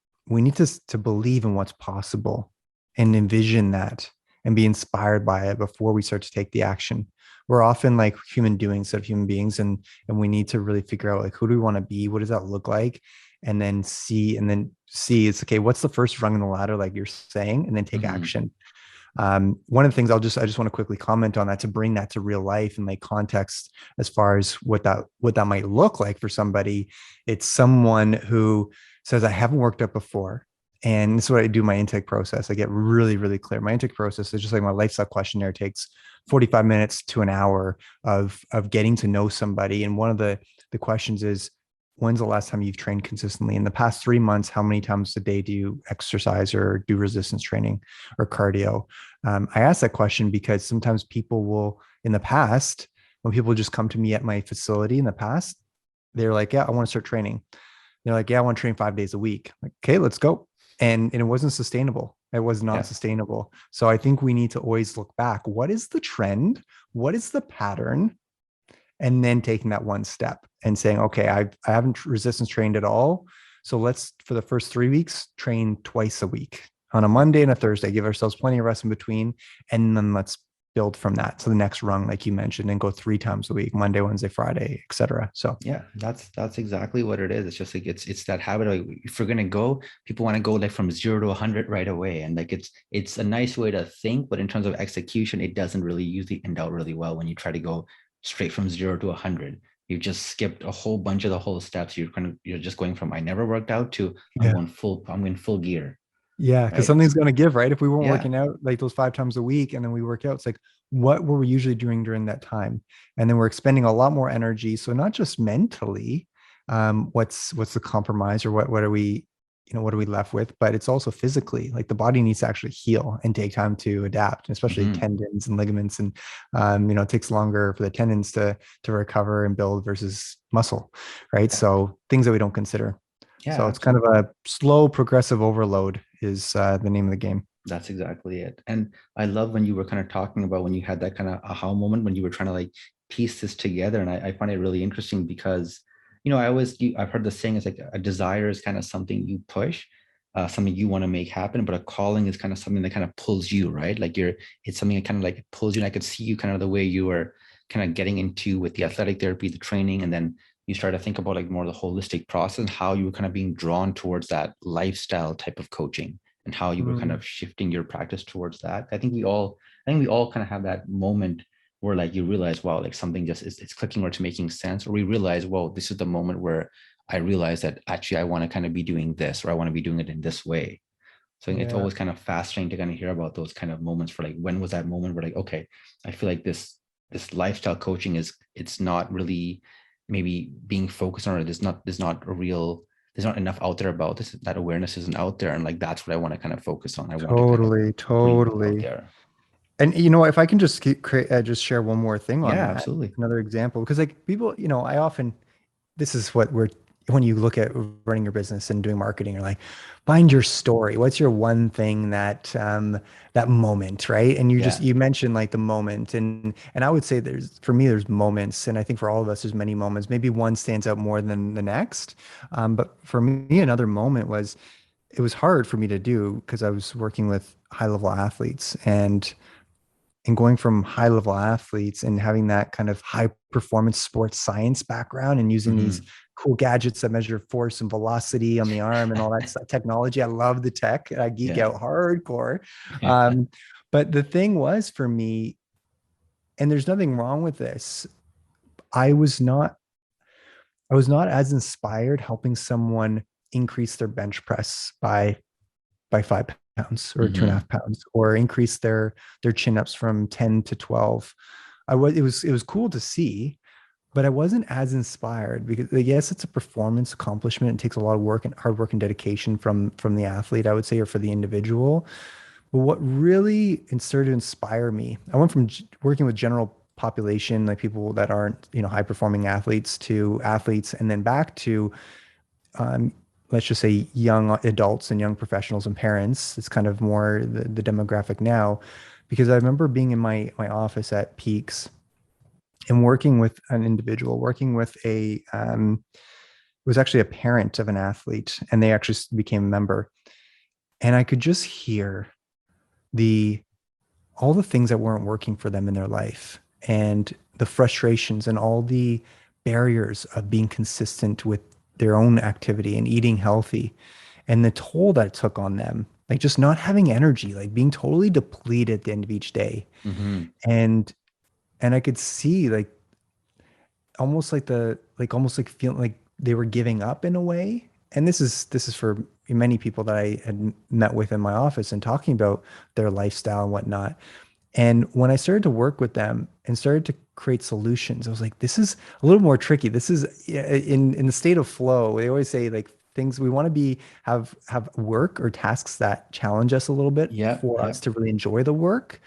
in what's possible and envision that and be inspired by it before we start to take the action. We're often like human doings instead of human beings, and we need to really figure out like who do we want to be, what does that look like, and then see it's okay. What's the first rung in the ladder, like you're saying, and then take mhm. action. One of the things I just want to quickly comment on that to bring that to real life and like context as far as what that might look like for somebody. It's someone who says, I haven't worked out before. And this is what I do my intake process. I get really, really clear. My intake process is just like my lifestyle questionnaire takes 45 minutes to an hour of getting to know somebody. And one of the questions is, when's the last time you've trained consistently? In the past 3 months, how many times a day do you exercise or do resistance training or cardio? I ask that question because sometimes people will, in the past, when people just come to me at my facility in the past, they're like, yeah, I want to start training. They're like, yeah, I want to train 5 days a week. Like, okay, let's go. And it wasn't sustainable. It was not Yeah. sustainable. So I think we need to always look back. What is the trend? What is the pattern? And then taking that one step and saying, okay, I haven't resistance trained at all. So let's, for the first 3 weeks, train twice a week on a Monday and a Thursday, give ourselves plenty of rest in between. And then let's build from that to the next rung, like you mentioned, and go 3 times a week, Monday, Wednesday, Friday, etc. So Yeah, that's exactly what it is. It's just like it's that habit of like, if we're gonna go, people want to go like from 0 to 100 right away, and like it's a nice way to think, but in terms of execution, it doesn't really usually end out really well when you try to go straight from 0 to 100. You've just skipped a whole bunch of the whole steps. You're just going from I never worked out to yeah. I'm going full gear, Yeah, because right? something's going to give, right? If we weren't Yeah. working out like those 5 times a week and then we work out, it's like, what were we usually doing during that time? And then we're expending a lot more energy. So not just mentally, what's the compromise, or what are we, what are we left with? But it's also physically, like the body needs to actually heal and take time to adapt, and especially Mhm. tendons and ligaments. And it takes longer for the tendons to recover and build versus muscle, right? Yeah. So things that we don't consider. Yeah, So it's kind of absolutely. a slow progressive overload is the name of the game. That's exactly it. And I love when you were kind of talking about when you had that kind of aha moment when you were trying to like piece this together. And I find it really interesting because, I've heard the saying is like a desire is kind of something you push, something you want to make happen, but a calling is kind of something that kind of pulls you, right? Like it's something that kind of like pulls you. And I could see you kind of the way you were kind of getting into with the athletic therapy, the training, and then you start to think about like more the holistic process and how you were kind of being drawn towards that lifestyle type of coaching and how you were kind Mm, of shifting your practice towards that. I think we all kind of have that moment where like you realize, wow, like something just is it's clicking or it's making sense, or we realize, well, this is the moment where I realize that actually I want to kind of be doing this, or I want to be doing it in this way. So it's yeah, always kind of fascinating to kind of hear about those kind of moments for like when was that moment where like, okay, I feel like this lifestyle coaching it's not really maybe being focused on it. There's not enough out there about this. That awareness isn't out there. And like that's what I want to kind of focus on. I want to kind of totally, bring that out totally. there. And if I can just just share one more thing on Yeah, that, absolutely. another example, because like people, I often, this is what we're, when you look at running your business and doing marketing, you're like, find your story. What's your one thing that moment, right? And Yeah. you mentioned like the moment, and I would say for me there's moments, and I think for all of us there's many moments. Maybe one stands out more than the next, but for me another moment was, it was hard for me to do because I was working with high level athletes, and going from high level athletes and having that kind of high performance sports science background and using these Hmm. cool gadgets that measure force and velocity on the arm and all that technology. I love the tech. I geek Yeah. out hardcore. Um, but the thing was for me, and there's nothing wrong with this, I was not I was not as inspired helping someone increase their bench press by 5 pounds or two and a Hmm. half pounds, or increase their chin ups from 10 to 12. It was cool to see, but I wasn't as inspired because yes, it's a performance accomplishment. It takes a lot of work and hard work and dedication from the athlete, I would say, or for the individual. But what really started to inspire me, I went from working with general population, like people that aren't, high performing athletes, to athletes, and then back to um, let's just say young adults and young professionals and parents. It's kind of more the demographic now, because I remember being in my office at Peaks and working with an individual, working with it was actually a parent of an athlete, and they actually became a member, and I could just hear the all the things that weren't working for them in their life, and the frustrations and all the barriers of being consistent with their own activity and eating healthy, and the toll that it took on them, like just not having energy, like being totally depleted at the end of each day. Hmm. And and I could see like almost like feeling like they were giving up in a way. And this is for many people that I had met with in my office and talking about their lifestyle and whatnot. And when I started to work with them and started to create solutions, I was like, this is a little more tricky. This is, yeah, in the state of flow. They always say like things we want to be have work or tasks that challenge us a little bit Yeah. for Yeah. us to really enjoy the work.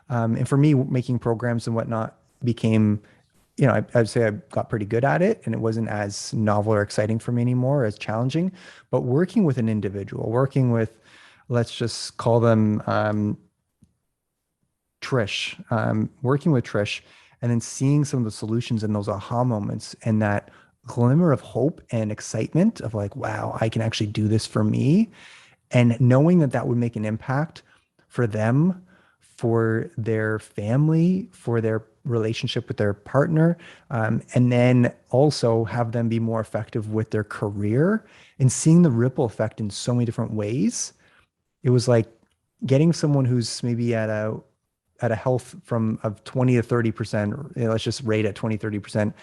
And for me, making programs and whatnot became, I'd say I got pretty good at it, and it wasn't as novel or exciting for me anymore, as challenging. But working with an individual, working with, let's just call them Trish, working with Trish, and then seeing some of the solutions and those aha moments, and that glimmer of hope and excitement of like, wow, I can actually do this for me. And knowing that that would make an impact for them, for their family, for their relationship with their partner, and then also have them be more effective with their career and seeing the ripple effect in so many different ways. It was like getting someone who's maybe at a health from of 20 to 30%, let's just rate at 20, 30%,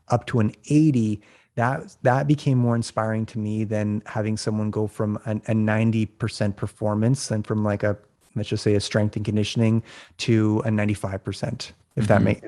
up to an 80, that became more inspiring to me than having someone go from a 90% performance and from like a, let's just say a strength and conditioning to a 95%, if that Mhm. make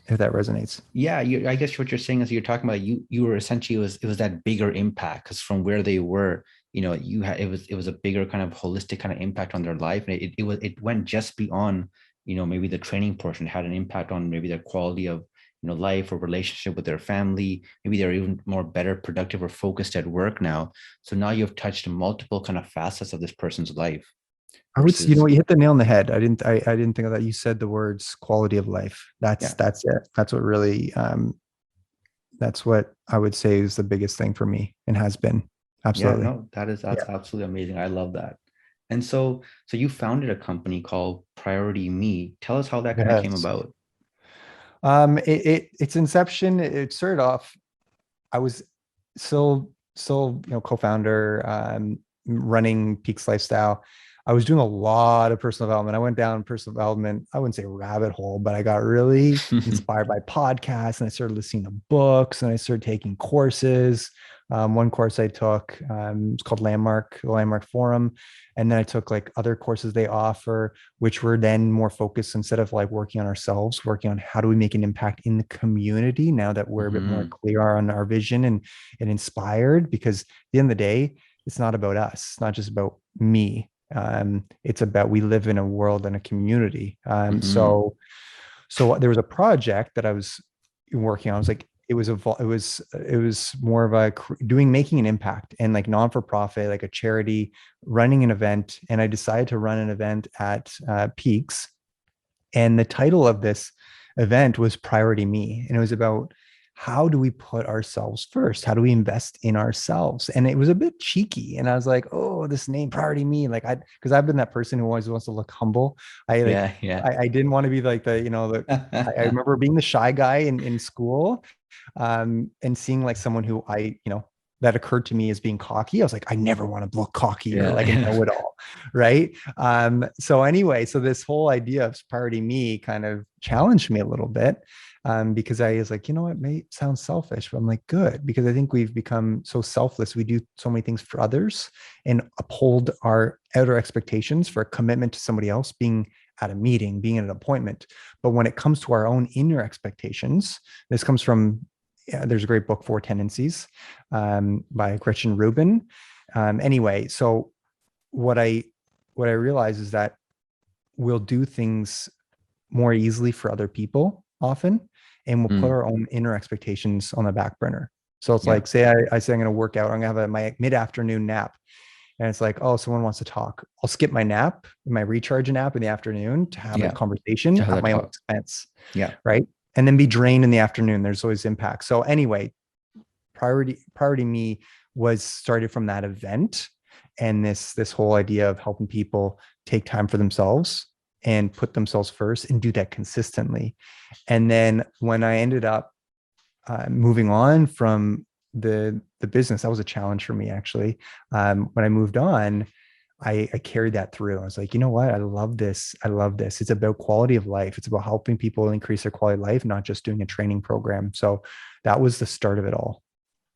if that resonates. Yeah, I guess what you're saying is you're talking about you were essentially it was that bigger impact because from where they were, you had it was a bigger kind of holistic kind of impact on their life, and it went just beyond, maybe the training portion. It had an impact on maybe their quality of life or relationship with their family. Maybe they're even more better, productive, or focused at work now. So now you've touched multiple kind of facets of this person's life You know versus what, you hit the nail on the head. I didn't think of that. You said the words quality of life. That's yeah. that's it. That's what I would say is the biggest thing for me and has been. Yeah, Absolutely. no, that's Yeah. absolutely amazing. I love that. And so you founded a company called Priority Me. Tell us how that kind of came Yes. about. Its inception, it started off, I was still, co-founder, running Peaks Lifestyle. I was doing a lot of personal development. I went down personal development, I wouldn't say rabbit hole, but I got really inspired by podcasts and I started listening to books and I started taking courses. One course I took, it's called the Landmark Forum. And then I took like other courses they offer, which were then more focused instead of like working on ourselves, working on how do we make an impact in the community now that we're a bit more Hmm. clear on our vision and inspired. Because at the end of the day, it's not about us. It's not just about me. It's about we live in a world and a community. Hmm. So there was a project that I was working on. I was like, it was more of a making an impact and like non for profit, like a charity, running an event. And I decided to run an event at Peaks, and the title of this event was Priority Me. And it was about how do we put ourselves first? How do we invest in ourselves? And it was a bit cheeky. And I was like, oh, this name, Priority Me. Because I've been that person who always wants to look humble. I like, Yeah, yeah. I didn't want to be like I remember being the shy guy in school, and seeing like someone who that occurred to me as being cocky. I was like, I never want to look cocky or Yeah, like a yeah. know-it-all, right? So anyway, so this whole idea of Priority Me kind of challenged me a little bit, because I was like, it may sound selfish, but I'm like, good, because I think we've become so selfless. We do so many things for others and uphold our outer expectations for a commitment to somebody else, being at a meeting, being at an appointment. But when it comes to our own inner expectations, this comes from, yeah, there's a great book, Four Tendencies, by Gretchen Rubin. Anyway, so what I what I realize is that we'll do things more easily for other people often, and we'll put Mm, our own inner expectations on the back burner. So it's yeah, like, say I say I'm going to work out, I'm going to have my mid-afternoon nap, and it's like, oh, someone wants to talk. I'll skip my nap, my recharge nap in the afternoon to have a yeah. To conversation have at that my own talk. expense, Yeah. right? And then be drained in the afternoon. There's always impact. So anyway, priority me was started from that event, and this whole idea of helping people take time for themselves and put themselves first and do that consistently. And then when I ended up moving on from the business, that was a challenge for me actually. When I moved on, I carried that through. I was like, you know what? I love this. I love this. It's about quality of life. It's about helping people increase their quality of life, not just doing a training program. So that was the start of it all.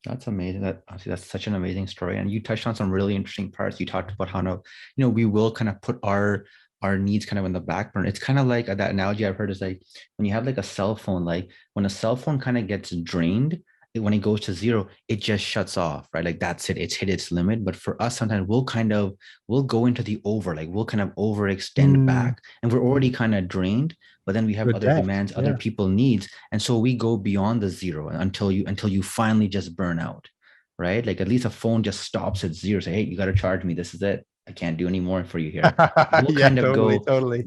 That's amazing. That honestly, that's such an amazing story. And you touched on some really interesting parts. You talked about how, we will kind of put our needs kind of in the back burner. It's kind of like that analogy I've heard is like when you have like a cell phone, like when a cell phone kind of gets drained, when it goes to zero, it just shuts off, right? Like that's it. It's hit its limit. But for us, sometimes we'll go into the over, like we'll kind of overextend Mm, back, and we're already kind of drained. But then we to have a other depth. demands, other Yeah. people needs, and so we go beyond the zero until you finally just burn out, right? Like at least a phone just stops at zero. Say, hey, you got to charge me. This is it. I can't do any more for you here. We'll Yeah, kind of totally, go. totally.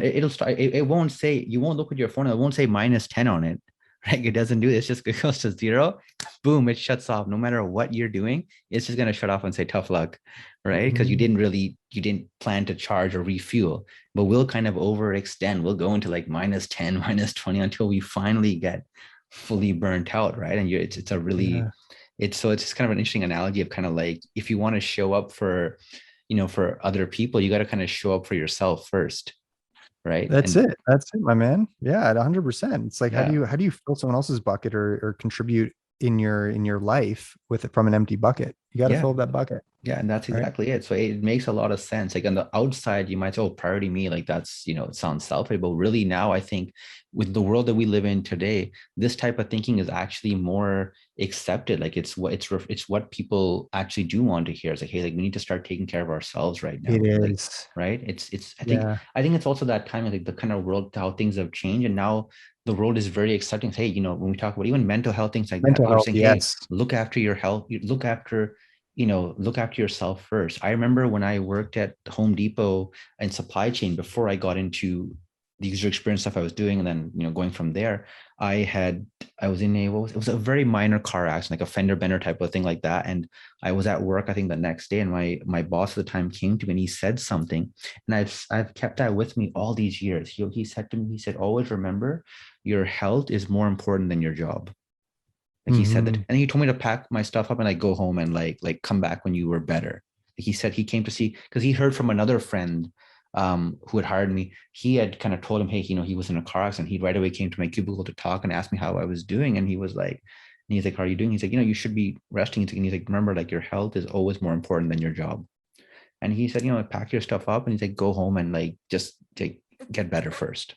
It'll start. It won't say. You won't look at your phone. It won't say -10 on it. right? It doesn't do this, just it goes to zero, boom, it shuts off. No matter what you're doing, it's just gonna shut off and say tough luck, right? Because Mhm. you didn't plan to charge or refuel. But we'll kind of overextend. We'll go into like -10, -20 until we finally get fully burnt out, right? And it's a really Yeah, it's just kind of an interesting analogy of kind of like if you want to show up for for other people, you got to kind of show up for yourself first, right? that's And it. That's it, my man. Yeah, at 100%. It's like yeah, how do you fill someone else's bucket or contribute in your life with it from an empty bucket? You got to yeah. fill up that bucket, Yeah, and that's right? exactly it. So it makes a lot of sense. Like on the outside, you might say, oh, priority me, like that's, it sounds selfish. But really now I think with the world that we live in today, this type of thinking is actually more accepted. Like it's what people actually do want to hear. It's like, hey, like we need to start taking care of ourselves right It now. Like, is. right. It's Yeah. I think it's also that time, like the kind of world, how things have changed. And now the world is very accepting. Hey, when we talk about even mental health, things like that, Mental people are health, saying, hey, yes. look after your health, look after yourself first. I remember when I worked at Home Depot and supply chain before I got into the user experience stuff I was doing, and then going from there, I was in it was a very minor car accident, like a fender bender type of thing like that. And I was at work, I think the next day, and my boss at the time came to me and he said something, and I've kept that with me all these years. He said to me, he said, always remember your health is more important than your job. Like he said that, Hmm. and he told me to pack my stuff up and like go home and like come back when you were better. Like he said he came to see because he heard from another friend who had hired me. He had kind of told him, hey, he was in a car accident. He right away came to my cubicle to talk and asked me how I was doing, and he was like, and he's like, how are you doing? He's like, you should be resting. And he's like, remember, like your health is always more important than your job. And he said, pack your stuff up, and he's like, go home and like just like get better first.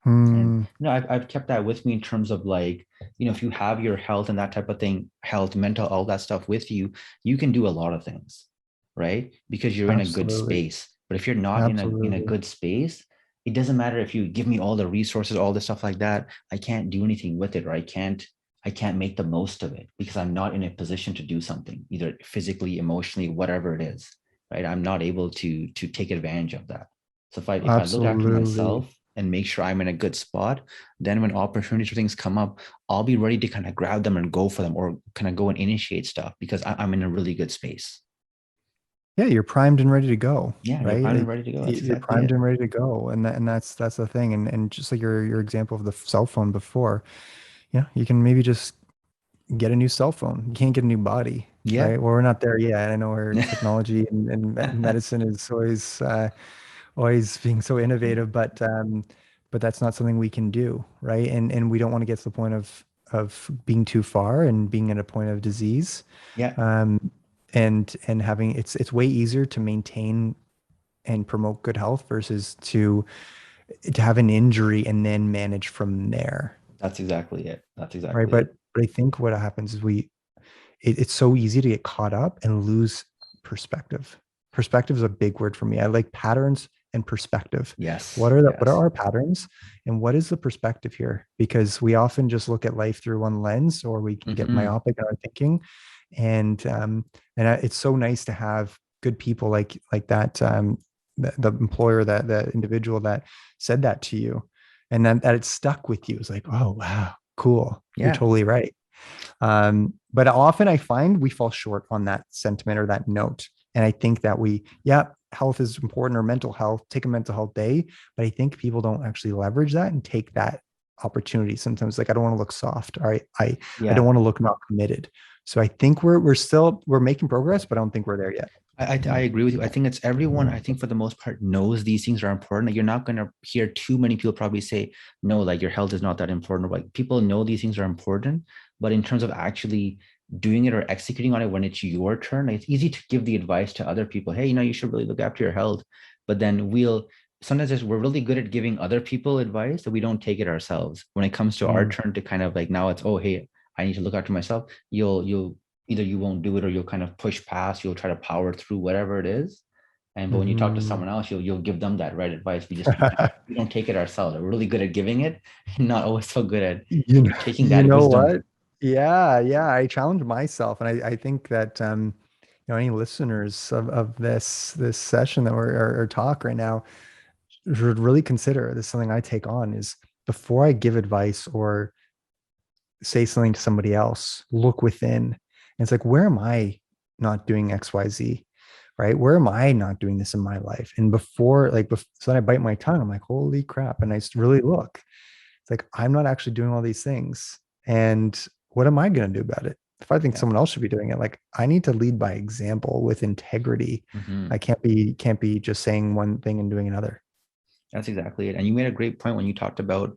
And Hmm. I've kept that with me in terms of like, if you have your health and that type of thing, health, mental, all that stuff with you, you can do a lot of things, right? Because you're in a good Absolutely. space. But if you're not in a Absolutely. good space, it doesn't matter if you give me all the resources, all the stuff like that. I can't do anything with it, or I can't make the most of it because I'm not in a position to do something, either physically, emotionally, whatever it is, right? I'm not able to take advantage of that. So if I look after Absolutely. myself and make sure I'm in a good spot, then when opportunities or things come up, I'll be ready to kind of grab them and go for them, or kind of go and initiate stuff because I'm in a really good space. Yeah, you're primed and ready to go, Yeah, you're right? primed and Like ready to go. That's you're exactly primed it. and ready to go, and that's the thing. And just like your example of the cell phone before, you can maybe just get a new cell phone. You can't get a new body, Yeah. right? Well, we're not there yet. I know where technology and medicine is always being so innovative, but that's not something we can do, right? And we don't want to get to the point of being too far and being at a point of disease. Yeah, Um, and having it's way easier to maintain and promote good health versus to have an injury and then manage from there, that's exactly it. That's right? exactly it. But I think what happens is it's so easy to get caught up and lose perspective. Perspective is a big word for me. I like patterns and perspective. Yes, What are yes. our patterns and what is the perspective here? Because we often just look at life through one lens, or we can get Hmm. myopic in our thinking. And it's so nice to have good people like that, the employer, that the individual that said that to you, and then that it stuck with you. It's like, oh wow, cool, you're Yeah, totally right. But often I find we fall short on that sentiment or that note. And I think that yeah, health is important, or mental health, take a mental health day. But I think people don't actually leverage that and take that opportunity. Sometimes like, I don't want to look soft. All right. I don't yeah. want to look not committed. So I think we're making progress, but I don't think we're there yet. I agree with you. I think it's everyone, I think for the most part, knows these things are important. Like you're not going to hear too many people probably say, no, like your health is not that important. Like people know these things are important, but in terms of actually doing it or executing on it when it's your turn, like it's easy to give the advice to other people. Hey, you should really look after your health. But then sometimes we're really good at giving other people advice that we don't take it ourselves. When it comes to our Mm. turn to kind of like now it's, oh, hey, I need to look after myself. You'll either you won't do it or you'll kind of push past, you'll try to power through whatever it is. And but when you talk to Mhm. someone else, you'll give them that right advice. We don't take it ourselves. We're really good at giving it, not always so good at taking You that know wisdom. what? Yeah, yeah. I challenge myself, and I think that any listeners of this session that we're or talk right now should really consider this. Is something I take on is, before I give advice or say something to somebody else, look within. And it's like, where am I not doing XYZ? Right? Where am I not doing this in my life? And so then I bite my tongue. I'm like, holy crap. And I really look. It's like, I'm not actually doing all these things. And what am I going to do about it? If I think Yeah. someone else should be doing it, like I need to lead by example with integrity. I Hmm. can't be just saying one thing and doing another. That's exactly it. And you made a great point when you talked about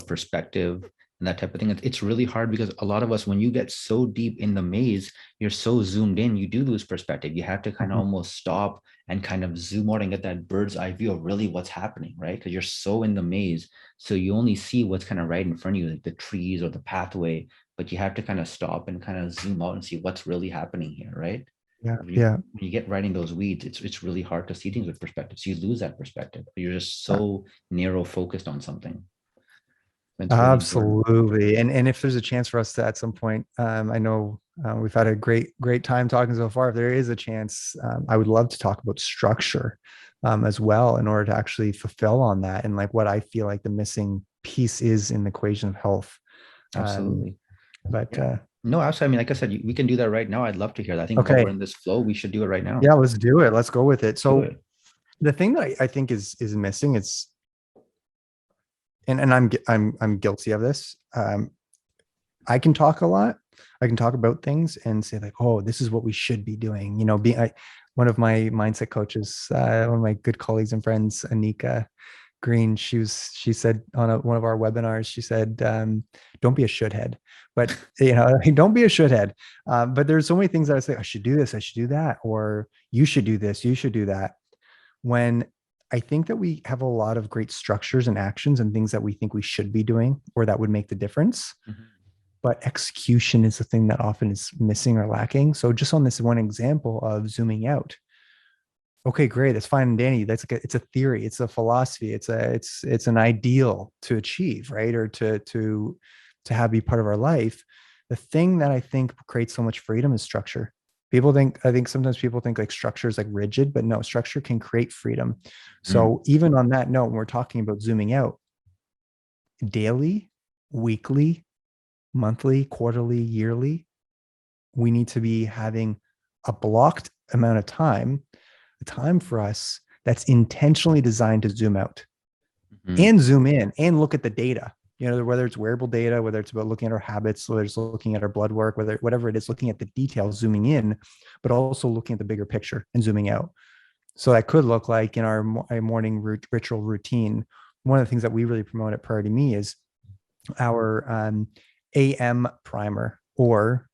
perspective and that type of thing. It's really hard because a lot of us, when you get so deep in the maze, you're so zoomed in, you do lose perspective. You have to kind of Mhm. almost stop and kind of zoom out and get that bird's eye view of really what's happening, right? Because you're so in the maze. So you only see what's kind of right in front of you, like the trees or the pathway, but you have to kind of stop and kind of zoom out and see what's really happening here, right? Yeah. When Yeah. you get right in those weeds, it's really hard to see things with perspective. So you lose that perspective. You're just Yeah. so narrow focused on something. It's really important. Absolutely. And if there's a chance for us to at some point, I know we've had a great time talking so far. If there is a chance, I would love to talk about structure as well in order to actually fulfill on that and like what I feel like the missing piece is in the equation of health. Um, Absolutely. but Yeah. No, absolutely. I mean, like I said, we can do that right now. I'd love to hear that. I think while we're okay, in this flow, we should do it right now. yeah, let's do it. Let's go with it. Do So it. the thing that I think is missing is, and I'm guilty of this. I can talk a lot. I can talk about things and say like, oh, this is what we should be doing. One of my mindset coaches, one of my good colleagues and friends, Anika Green, she said on one of our webinars, she said, don't be a shithead, but don't be a shithead. But there's so many things that I say, I should do this, I should do that, or you should do this, you should do that. When I think that we have a lot of great structures and actions and things that we think we should be doing or that would make the difference, Mhm. but execution is the thing that often is missing or lacking. So just on this one example of zooming out, okay, great, that's fine and dandy. It's a theory, it's a philosophy, it's an ideal to achieve, right? Or to have be part of our life. The thing that I think creates so much freedom is structure. I think sometimes people think like structure is like rigid, but no, structure can create freedom. Mhm. So even on that note, when we're talking about zooming out, daily, weekly, monthly, quarterly, yearly, we need to be having a blocked amount of time, a time for us that's intentionally designed to zoom out Mhm. and zoom in and look at the data. Whether it's wearable data, whether it's about looking at our habits, whether it's looking at our blood work, whatever it is, looking at the details, zooming in, but also looking at the bigger picture and zooming out. So that could look like in our morning ritual routine. One of the things that we really promote at Priority Me is our AM primer, or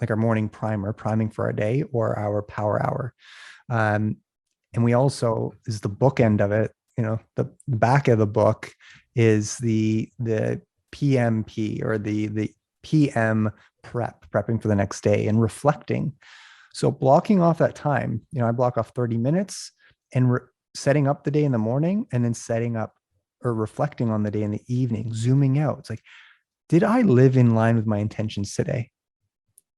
like our morning primer, priming for our day, or our power hour. Um, and we also is the bookend of it. The back of the book is the PMP, or the PM prepping for the next day and reflecting. So blocking off that time, I block off 30 minutes and setting up the day in the morning, and then setting up or reflecting on the day in the evening, zooming out. It's like, did I live in line with my intentions today?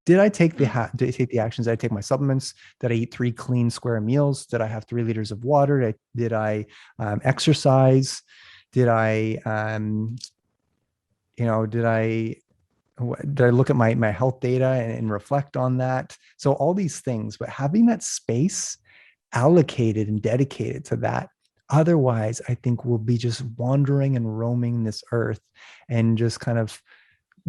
Did I take Mhm. did I take the actions? Did I take my supplements? Did I eat 3 clean square meals? Did I have 3 liters of water? Did I exercise? Did I you know did I look at my health data and reflect on that? So all these things, but having that space allocated and dedicated to that. Otherwise, I think we'll be just wandering and roaming this earth and just kind of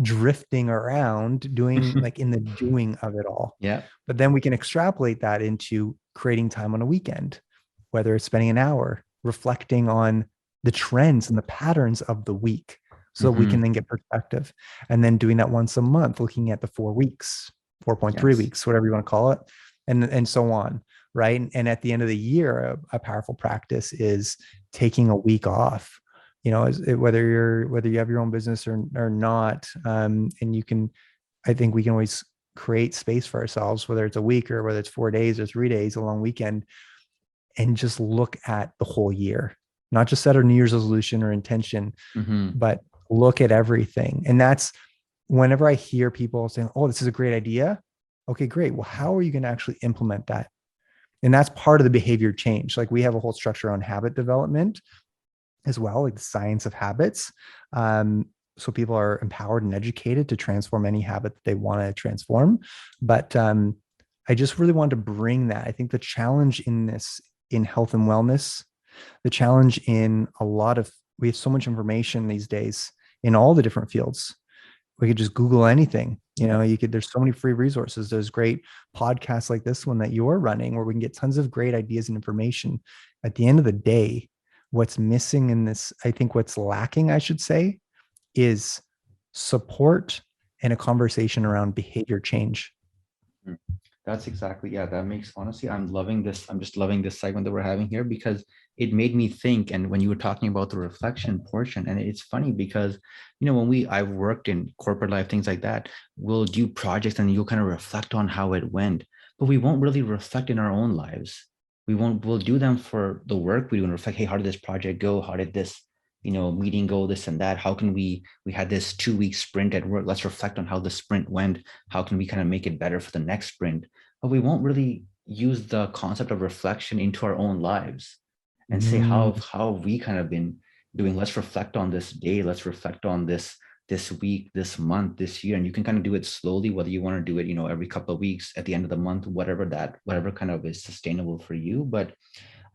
drifting around, doing like in the doing of it all. Yeah. But then we can extrapolate that into creating time on a weekend, whether it's spending an hour reflecting on the trends and the patterns of the week, so that we can Hmm. then get perspective. And then doing that once a month, looking at the 4 weeks, 4.3 Yes. weeks, whatever you want to call it, and so on. Right. And at the end of the year, a powerful practice is taking a week off, whether you have your own business or not. And you can, I think we can always create space for ourselves, whether it's a week or whether it's 4 days or 3 days, a long weekend, and just look at the whole year, not just set a New Year's resolution or intention, Hmm. but look at everything. And that's whenever I hear people saying, oh, this is a great idea. Okay, great. Well, how are you going to actually implement that? And that's part of the behavior change. Like we have a whole structure on habit development as well, like the science of habits. Um, so people are empowered and educated to transform any habit that they want to transform. But I just really wanted to bring that. I think the challenge in this, in health and wellness, the challenge in a lot of, we have so much information these days in all the different fields. We could just Google anything. You know, Yeah. you could, there's so many free resources. There's great podcasts like this one that you're running where we can get tons of great ideas and information. At the end of the day, what's missing in this, I think what's lacking, I should say, is support and a conversation around behavior change. Mm. That's exactly, yeah, that makes, honestly, I'm loving this. I'm just loving this segment that we're having here because it made me think. And when you were talking about the reflection portion, and it's funny because, when I've worked in corporate life, things like that, we'll do projects and you'll kind of reflect on how it went, but we won't really reflect in our own lives. We'll do them for the work we do and reflect, hey, how did this project go? How did this, meeting go, this and that? How can we had this 2 week sprint at work. Let's reflect on how the sprint went. How can we kind of make it better for the next sprint? But we won't really use the concept of reflection into our own lives and say Mm, how we kind of been doing. Let's reflect on this day. Let's reflect on this week, this month, this year. And you can kind of do it slowly, whether you want to do it, every couple of weeks, at the end of the month, whatever kind of is sustainable for you. But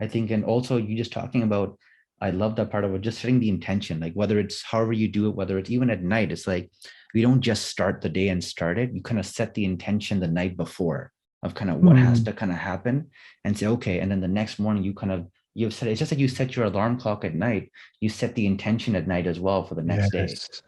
I think, and also you just talking about, I love that part of it, just setting the intention, like whether it's however you do it, whether it's even at night, it's like, we don't just start the day and start it. You kind of set the intention the night before of kind of what has mm, to kind of happen and say, okay. And then the next morning you've set, it's just like you set your alarm clock at night, you set the intention at night as well for the next day. yes.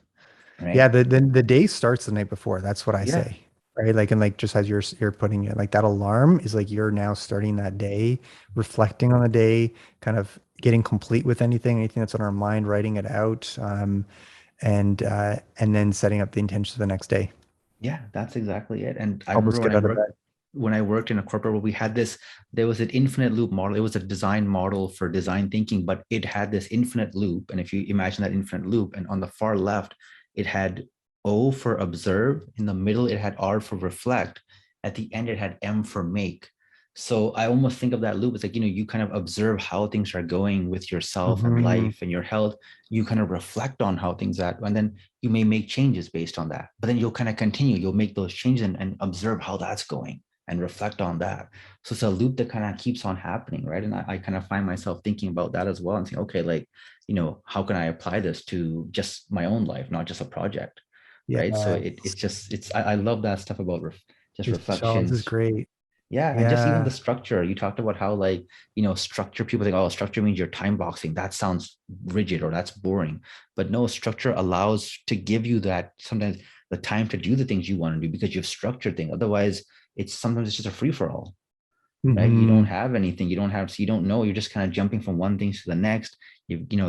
Yeah, Right. the day starts the night before. That's what I Yeah. say. Right. Like, and like just as you're putting it, like that alarm is like you're now starting that day, reflecting on the day, kind of getting complete with anything that's on our mind, writing it out, and then setting up the intention for the next day. Yeah, that's exactly it. And I Help us remember get out of bed. when I worked in a corporate world, we had this, there was an infinite loop model. It was a design model for design thinking, but it had this infinite loop. And if you imagine that infinite loop, and on the far left, it had O for observe. In the middle, it had R for reflect. At the end, it had M for make. So I almost think of that loop as like, you kind of observe how things are going with yourself and Hmm. life and your health. You kind of reflect on how things are, and then you may make changes based on that. But then you'll kind of continue, you'll make those changes and observe how that's going and reflect on that. So it's a loop that kind of keeps on happening, right? And I kind of find myself thinking about that as well and saying, okay, like, how can I apply this to just my own life, not just a project, Yeah. right? So it's just, I love that stuff about just Vishaal, this is reflections. great. Yeah, and just even the Yeah. structure. You talked about how, like, structure, people think, oh, structure means you're time boxing. That sounds rigid or that's boring. But no, structure allows to give you that sometimes the time to do the things you want to do because you've structured things. Otherwise, it's just a free for all, right? You don't Hmm. have anything. So you don't know. You're just kind of jumping from one thing to the next.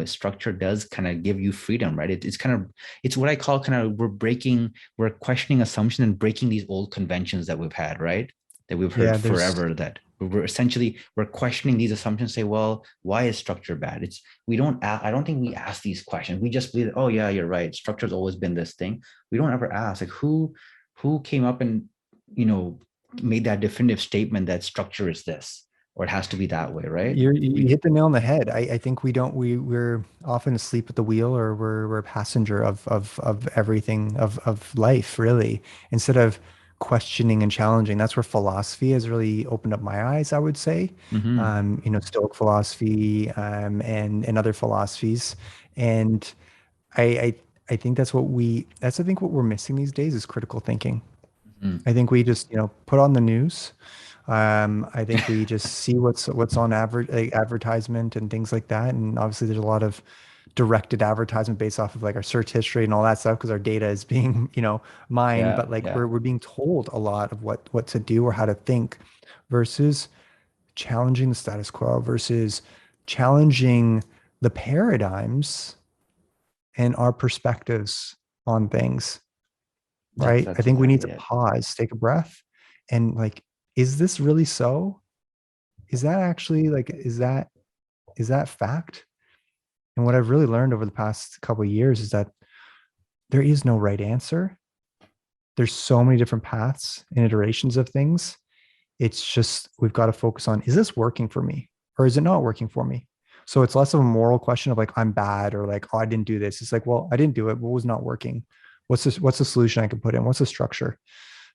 Structure does kind of give you freedom, right? It's kind of, it's what I call kind of, we're questioning assumptions and breaking these old conventions that we've had, right? That we've heard Yeah. There's, forever, that we're questioning these assumptions, say, well, why is structure bad? I don't think we ask these questions. We just believe that, oh yeah, you're right. Structure's always been this thing. We don't ever ask, like, who came up and, you know, made that definitive statement that structure is this, or it has to be that way, right? you hit the nail on the head. I think we're often asleep at the wheel, or we're a passenger of everything of life, really, instead of questioning and challenging. That's where philosophy has really opened up my eyes, I would say. Mm-hmm. Stoic philosophy, and other philosophies. And I, I I think that's I think what we're missing these days is critical thinking. Mm-hmm. I think we just, put on the news. I think we just see what's on advertisement and things like that. And obviously, there's a lot of directed advertisement based off of like our search history and all that stuff because our data is being, mined. Yeah, But like yeah. we're being told a lot of what to do or how to think, versus challenging the status quo, versus challenging the paradigms and our perspectives on things. Right? I That's think we need exactly to it. pause, take a breath, and like, is this really so? Is that actually like, is that fact? And what I've really learned over the past couple of years is that there is no right answer. There's so many different paths and iterations of things. It's just we've got to focus on, is this working for me or is it not working for me? So it's less of a moral question of like, I'm bad or like, oh, I didn't do this. It's like, well, I didn't do it. What was not working? What's this? What's the solution I can put in? What's the structure?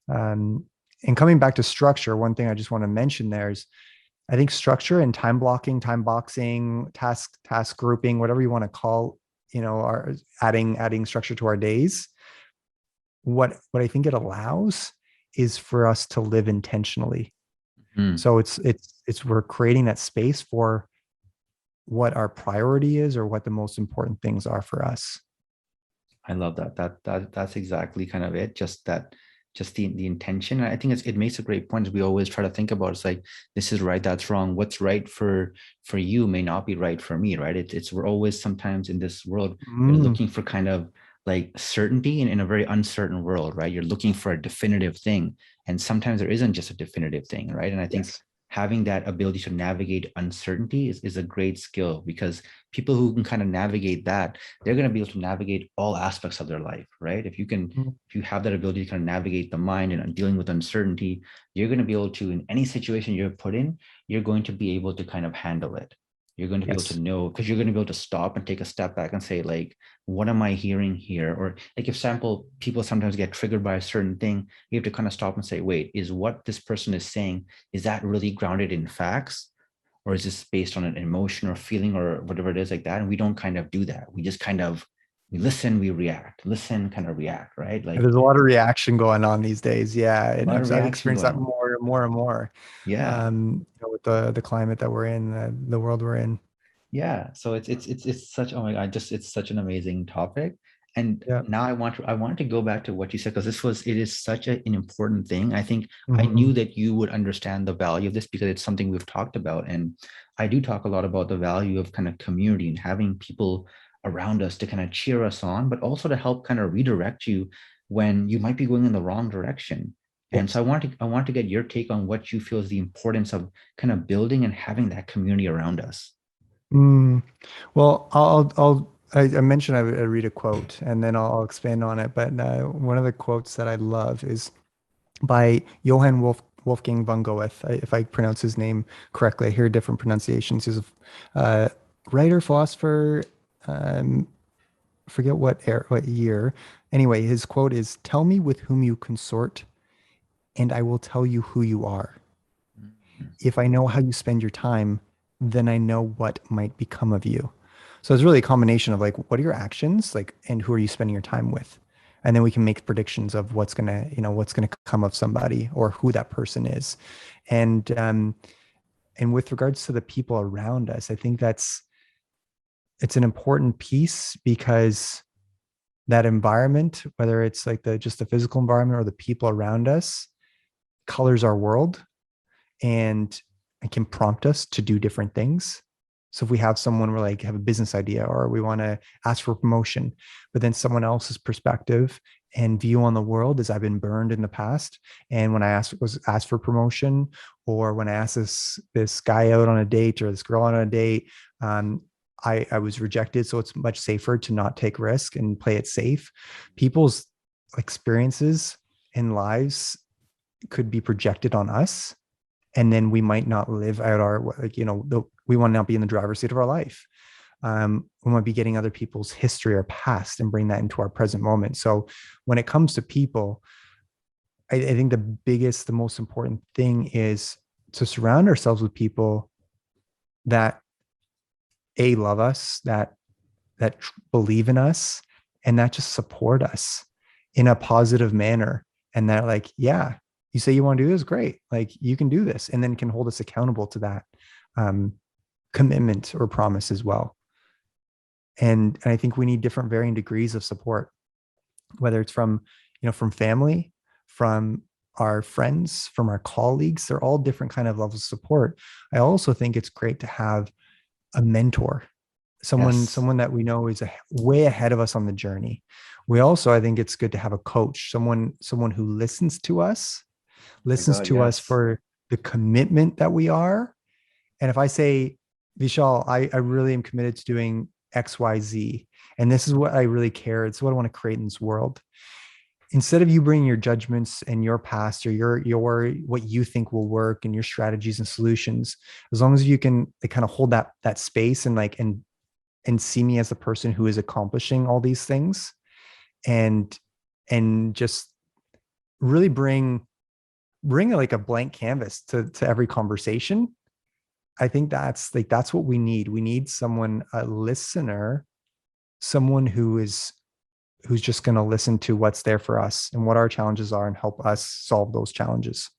Um, and coming back to structure, one thing I just want to mention there is I think structure and time blocking, time boxing, task grouping, whatever you want to call, our adding structure to our days. What I think it allows is for us to live intentionally. Mm, So it's we're creating that space for what our priority is or what the most important things are for us. I love that. That's exactly kind of it. Just the intention. And I think it makes a great point. We always try to think about it's like this is right, that's wrong. What's right for you may not be right for me, right? It's we're always sometimes in this world, you're Mm, looking for kind of like certainty in a very uncertain world, right? You're looking for a definitive thing. And sometimes there isn't just a definitive thing, right? And I think yes. having that ability to navigate uncertainty is a great skill because people who can kind of navigate that, they're going to be able to navigate all aspects of their life, right? Mm, if you have that ability to kind of navigate the mind and dealing with uncertainty, you're going to be able to, in any situation you're put in, you're going to be able to kind of handle it. You're going to be able to yes. know because you're going to be able to stop and take a step back and say, like, what am I hearing here? Or like, if sample people sometimes get triggered by a certain thing, you have to kind of stop and say, wait, is what this person is saying, is that really grounded in facts? Or is this based on an emotion or feeling or whatever it is like that? And we don't kind of do that. We just kind of we listen, we react, listen, kind of react, right? And Like there's a lot of reaction going on these days. Yeah. a And lot of I've reaction experienced going that on. more and more and more, Yeah. with the climate that we're in, the world we're in. Yeah, so it's such, oh my God, just it's such an amazing topic. And Yeah. now I want to go back to what you said because it is such an important thing. I think I knew Mhm. that you would understand the value of this because it's something we've talked about. And I do talk a lot about the value of kind of community and having people around us to kind of cheer us on, but also to help kind of redirect you when you might be going in the wrong direction. And so Yes. I want to get your take on what you feel is the importance of kind of building and having that community around us. Mm. Well, I mentioned I read a quote and then I'll expand on it. But one of the quotes that I love is by Wolfgang von Goethe. If I pronounce his name correctly, I hear different pronunciations. He's a uh, writer, philosopher. Um, Forget what year. Anyway, his quote is, "Tell me with whom you consort, and I will tell you who you are. Mhm. If I know how you spend your time, then I know what might become of you." So it's really a combination of like, what are your actions, like, and who are you spending your time with? And then we can make predictions of what's gonna come of somebody or who that person is. And with regards to the people around us, I think it's an important piece because that environment, whether it's like just the physical environment or the people around us, colors our world and it can prompt us to do different things. So if we have someone, we're like have a business idea or we want to ask for promotion, but then someone else's perspective and view on the world is I've been burned in the past. And when I was asked for promotion, or when I asked this guy out on a date or this girl on a date, I was rejected. So it's much safer to not take risk and play it safe. People's experiences and lives could be projected on us, and then we might not live out our we want to not be in the driver's seat of our life. We might be getting other people's history or past and bring that into our present moment. So when it comes to people, I think the most important thing is to surround ourselves with people that love us, that believe in us, and that just support us in a positive manner. And that like, yeah, you say you want to do this, great. Like you can do this, and then can hold us accountable to that um, commitment or promise as well. And I think we need different varying degrees of support, whether it's from family, from our friends, from our colleagues. They're all different kind of levels of support. I also think it's great to have a mentor, Yes. someone that we know is way ahead of us on the journey. We also, I think it's good to have a coach, someone who Oh my listens God, to us yes. for the commitment that we are. And if I say, Vishal, I really am committed to doing XYZ, and this is what I really care, it's what I want to create in this world, instead of you bringing your judgments and your past or your what you think will work and your strategies and solutions, as long as you can like, kind of hold that space and like and see me as the person who is accomplishing all these things, and just really bring like a blank canvas to every conversation. I think that's what we need. We need someone, a listener, someone who's just going to listen to what's there for us and what our challenges are and help us solve those challenges.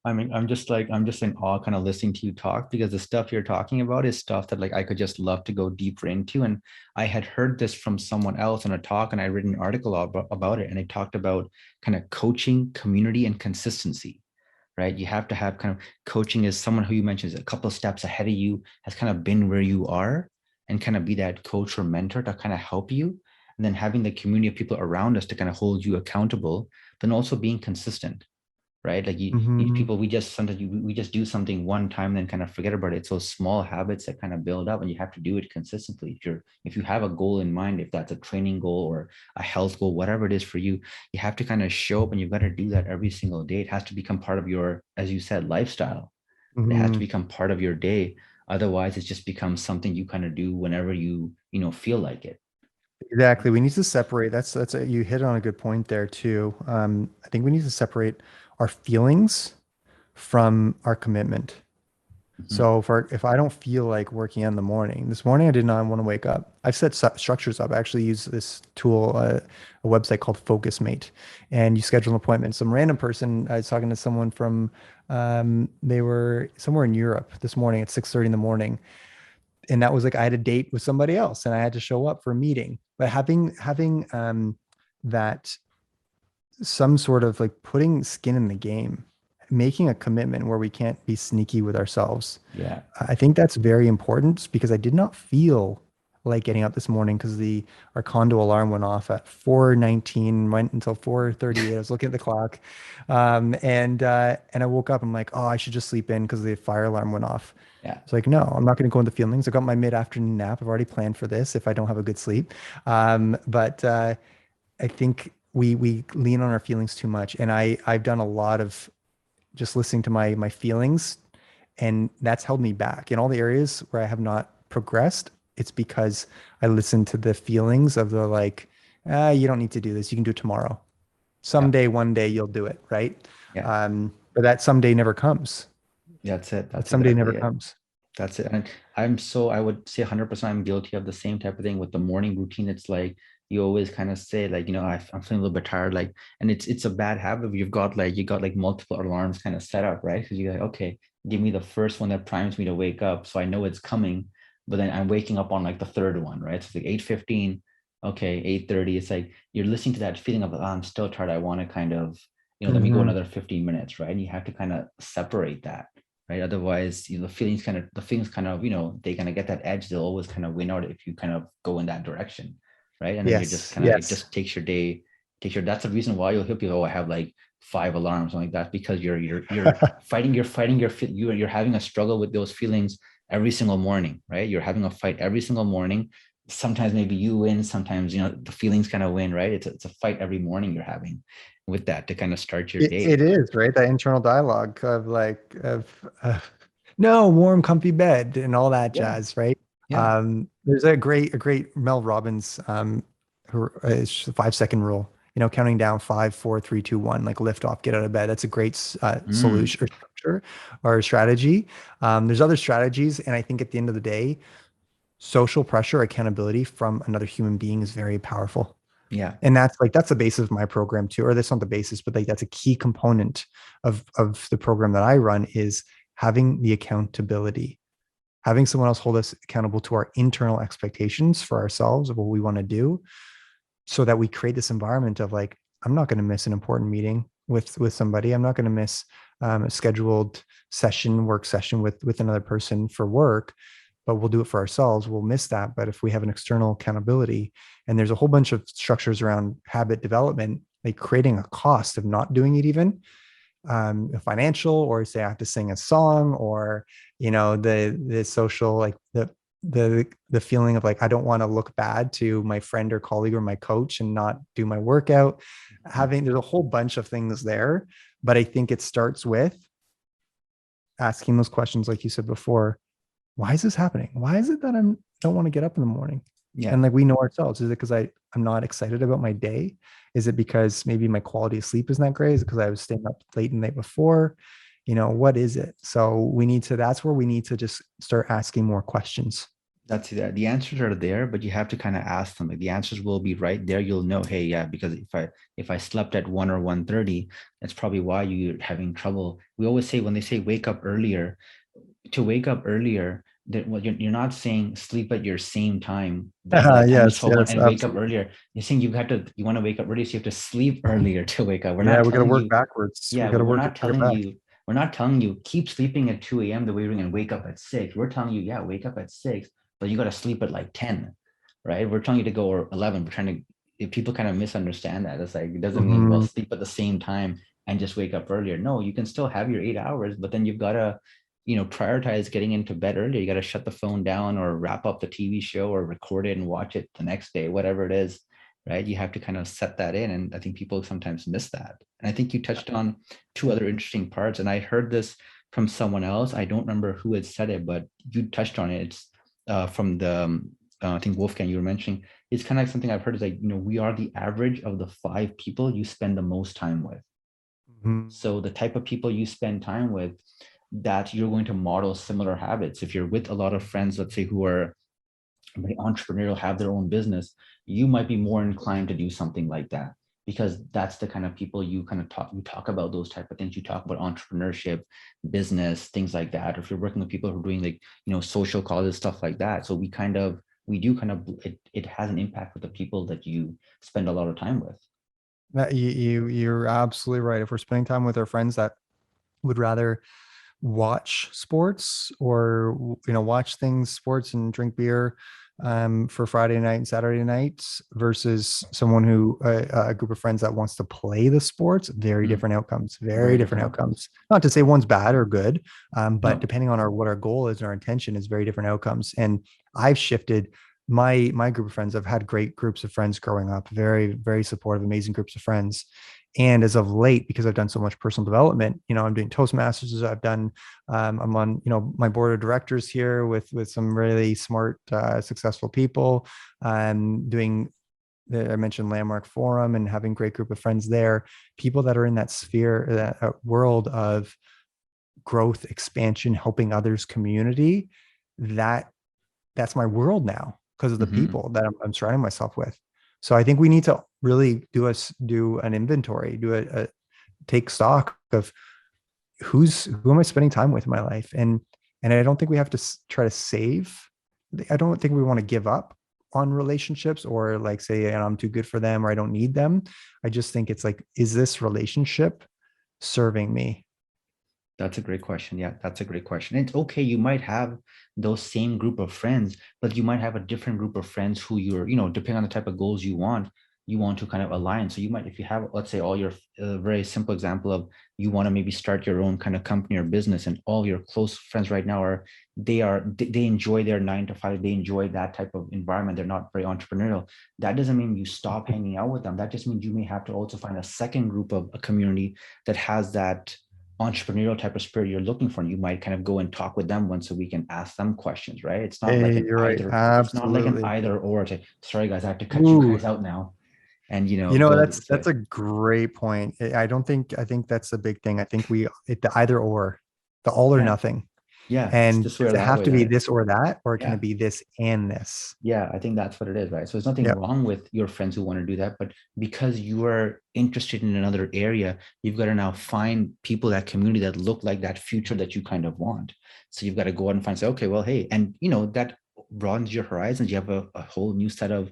I mean, I'm just in awe kind of listening to you talk, because the stuff you're talking about is stuff that like I could just love to go deeper into. And I had heard this from someone else in a talk, and I read an article about it, and they talked about kind of coaching, community, and consistency, right? You have to have kind of coaching is someone who you mentioned is a couple of steps ahead of you, has kind of been where you are, and kind of be that coach or mentor to kind of help you. And then having the community of people around us to kind of hold you accountable, then also being consistent, right? Like you Mm-hmm. people, we just sometimes we just do something one time and then kind of forget about it. It's those small habits that kind of build up, and you have to do it consistently. If you have a goal in mind, if that's a training goal or a health goal, whatever it is for you, you have to kind of show up, and you've got to do that every single day. It has to become part of your, as you said, lifestyle. It has to Mm-hmm. become part of your day. Otherwise, it just becomes something you kind of do whenever you feel like it. Exactly. We need to separate. You hit on a good point there too. I think we need to separate our feelings from our commitment. Mhm. So if I don't feel like working in the morning, this morning I did not want to wake up. I've set structures up. I actually use this tool, a website called FocusMate, and you schedule an appointment. Some random person, I was talking to someone from, they were somewhere in Europe this morning at 6:30 in the morning, and that was like I had a date with somebody else, and I had to show up for a meeting. But having that some sort of like putting skin in the game, making a commitment where we can't be sneaky with ourselves. Yeah. I think that's very important because I did not feel like getting up this morning because the our condo alarm went off at 4:19, went until 4:38. I was looking at the clock. And I woke up, I'm like, oh, I should just sleep in because the fire alarm went off. Yeah. It's like, no, I'm not going to go into feelings. I got my mid-afternoon nap. I've already planned for this if I don't have a good sleep. But I think we lean on our feelings too much, and I've done a lot of just listening to my feelings, and that's held me back in all the areas where I have not progressed. It's because I listen to the feelings of the like, you don't need to do this. You can do it tomorrow. Yeah. Someday, one day you'll do it, right? Yeah. But that someday never comes. That's it. That That's someday never exactly it. comes. That's it. And I would say 100% I'm guilty of the same type of thing with the morning routine. It's like you always kind of say like, I'm feeling a little bit tired, like, and it's a bad habit. You got like multiple alarms kind of set up, right? Because you're like, okay, give me the first one that primes me to wake up, so I know it's coming. But then I'm waking up on like the third one, right? So it's like 8:15, okay, 8:30. It's like you're listening to that feeling of, oh, I'm still tired. I want to kind of, let me go Hmm. another 15 minutes, right? And you have to kind of separate that, right? Otherwise, the feelings kind of, they kind of get that edge. They'll always kind of win out if you kind of go in that direction, right? And then you're just Yes, kind of, it yes. just takes your day, that's the reason why you'll hear people, oh, I have like five alarms, something like that, because you're fighting you're having a struggle with those feelings every single morning, right? You're having a fight every single morning. Sometimes maybe you win, sometimes, the feelings kind of win, right? It's a fight every morning you're having with that to kind of start your It day. is, right? That internal dialogue of like of no warm, comfy bed and all that Yeah. jazz, right? Yeah. There's a great Mel Robbins who is the 5 second rule. Counting down five, four, three, two, one, like lift off, get out of bed. That's a great Mm, solution or structure or strategy. There's other strategies, and I think at the end of the day, social pressure, accountability from another human being is very powerful. yeah. And that's the basis of my program too, or that's not the basis, but like that's a key component of the program that I run is having the accountability, having someone else hold us accountable to our internal expectations for ourselves of what we want to do, so that we create this environment of like, I'm not going to miss an important meeting with somebody. I'm not going to miss a scheduled work session with another person for work, but we'll do it for ourselves. We'll miss that. But if we have an external accountability, and there's a whole bunch of structures around habit development, like creating a cost of not doing it, even financial, or say I have to sing a song, or the social, like the feeling of like, I don't want to look bad to my friend or colleague or my coach and not do my workout. There's a whole bunch of things there, but I think it starts with asking those questions, like you said before. Why is this happening? Why is it that don't want to get up in the morning? Yeah, And like, we know ourselves. Is it because I'm not excited about my day? Is it because maybe my quality of sleep isn't that great? Is it because I was staying up late the night before? What is it? So that's where we need to just start asking more questions. that's that. The answers are there, but you have to kind of ask them. Like the answers will be right there. You'll know, hey, yeah, because if I slept at 1 or 1:30, that's probably why you're having trouble. We always say when they say wake up earlier, to wake up earlier, that well, you're not saying sleep at your same time that time is Yes, 12 yes, and wake up absolutely. earlier. You're saying you want to wake up early, so you have to sleep earlier to wake up. We're Yeah, not we got to telling work you, backwards. We yeah, got to we're work not it telling back. you, we're not telling you keep sleeping at 2 a.m. the way you're gonna wake up at 6. We're telling you, yeah, wake up at 6, but you got to sleep at like 10, right? We're telling you to go or 11. We're trying to, if people kind of misunderstand that, it's like it doesn't mean well Mhm. sleep at the same time and just wake up earlier. No, you can still have your 8 hours, but then you've got to prioritize getting into bed earlier. You got to shut the phone down or wrap up the TV show or record it and watch it the next day, whatever it is, right? You have to kind of set that in. And I think people sometimes miss that. And I think you touched on two other interesting parts. And I heard this from someone else. I don't remember who had said it, but you touched on it. It's from I think Wolfgang, you were mentioning, it's kind of like something I've heard is like, we are the average of the 5 people you spend the most time with. Mhm. So the type of people you spend time with, that you're going to model similar habits. If you're with a lot of friends, let's say, who are very entrepreneurial, have their own business, you might be more inclined to do something like that because that's the kind of people you kind of talk about those type of things. You talk about entrepreneurship, business, things like that. Or if you're working with people who are doing like, social causes, stuff like that. So we do kind of, it has an impact with the people that you spend a lot of time with. You're absolutely right. If we're spending time with our friends that would rather watch sports or watch things sports and drink beer for Friday night and Saturday nights versus someone who a group of friends that wants to play the sports, very Mm, different outcomes, very very different different outcomes. outcomes. Not to say one's bad or good, but No. depending on what our goal is and our intention is very different outcomes. And I've shifted my group of friends. I've had great groups of friends growing up, very very supportive, amazing groups of friends. And as of late, because I've done so much personal development, I'm doing Toastmasters. I'm on, my board of directors here with some really smart, successful people. I'm doing I mentioned Landmark Forum and having a great group of friends there. People that are in that sphere, that world of growth, expansion, helping others, community. That that's my world now because of the Mm-hmm. people that I'm surrounding myself with. So I think we need to really do an inventory, take stock of who am I spending time with in my life, and I don't think we have to try to save. I don't think we want to give up on relationships or like say, and I'm too good for them or I don't need them. I just think it's like, is this relationship serving me? That's a great question. Yeah, that's a great question. It's okay. You might have those same group of friends, but you might have a different group of friends who you're, depending on the type of goals you want to kind of align. So you might, if you have, let's say, all your, very simple example of you want to maybe start your own kind of company or business, and all your close friends right now they enjoy their 9 to 5. They enjoy that type of environment. They're not very entrepreneurial. That doesn't mean you stop hanging out with them. That just means you may have to also find a second group of a community that has that entrepreneurial type of spirit you're looking for. And you might kind of go and talk with them once a week and ask them questions, right? Hey, you're right. It's not like an Absolutely. either or. Say, sorry guys, I have to cut you Ooh, guys out now, and go this that's way. a great point. I think that's the big thing. I think the either or, the all or Yeah, nothing. yeah, it's And this way does or it that have way, to be right? this or that, or can Yeah. it be this and this? Yeah, I think that's what it is, right? So there's nothing Yeah. wrong with your friends who want to do that, but because you are interested in another area, you've got to now find people, that community that look like that future that you kind of want. So you've got to go out and find, say, okay, well, hey, and that broadens your horizons. You have a whole new set of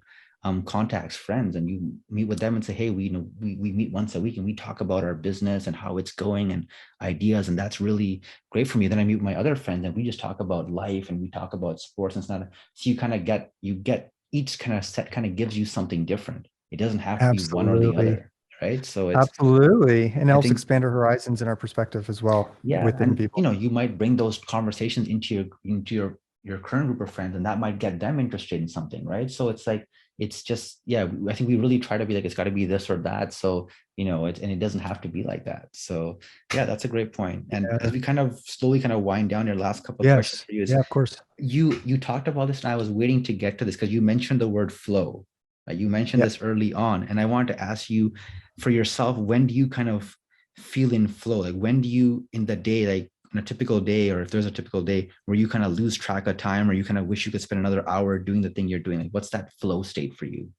contacts, friends, and you meet with them and say, hey, we meet once a week and we talk about our business and how it's going and ideas, and that's really great for me. Then I meet with my other friends and we just talk about life and we talk about sports, and it's not so you kind of get each kind of set kind of gives you something different. It doesn't have to be one or the Absolutely. other, right? So it's, Absolutely. And it I helps think, expand our horizons and our perspective as well yeah, with different and people. you might bring those conversations into your your current group of friends, and that might get them interested in something, right? So it's like, it's just, yeah, I think we really try to be like, it's got to be this or that. So, and it doesn't have to be like that. So yeah, that's a great point. And as Yeah. we kind of slowly kind of wind down, your last couple of questions Yes. for you is, Yeah, of course. you talked about this, and I was waiting to get to this because you mentioned the word flow. You mentioned Yeah. this early on, and I wanted to ask you, for yourself, when do you kind of feel in flow? Like, when do you in the day, like on a typical day, or if there's a typical day where you kind of lose track of time, or you kind of wish you could spend another hour doing the thing you're doing? Like, what's that flow state for you?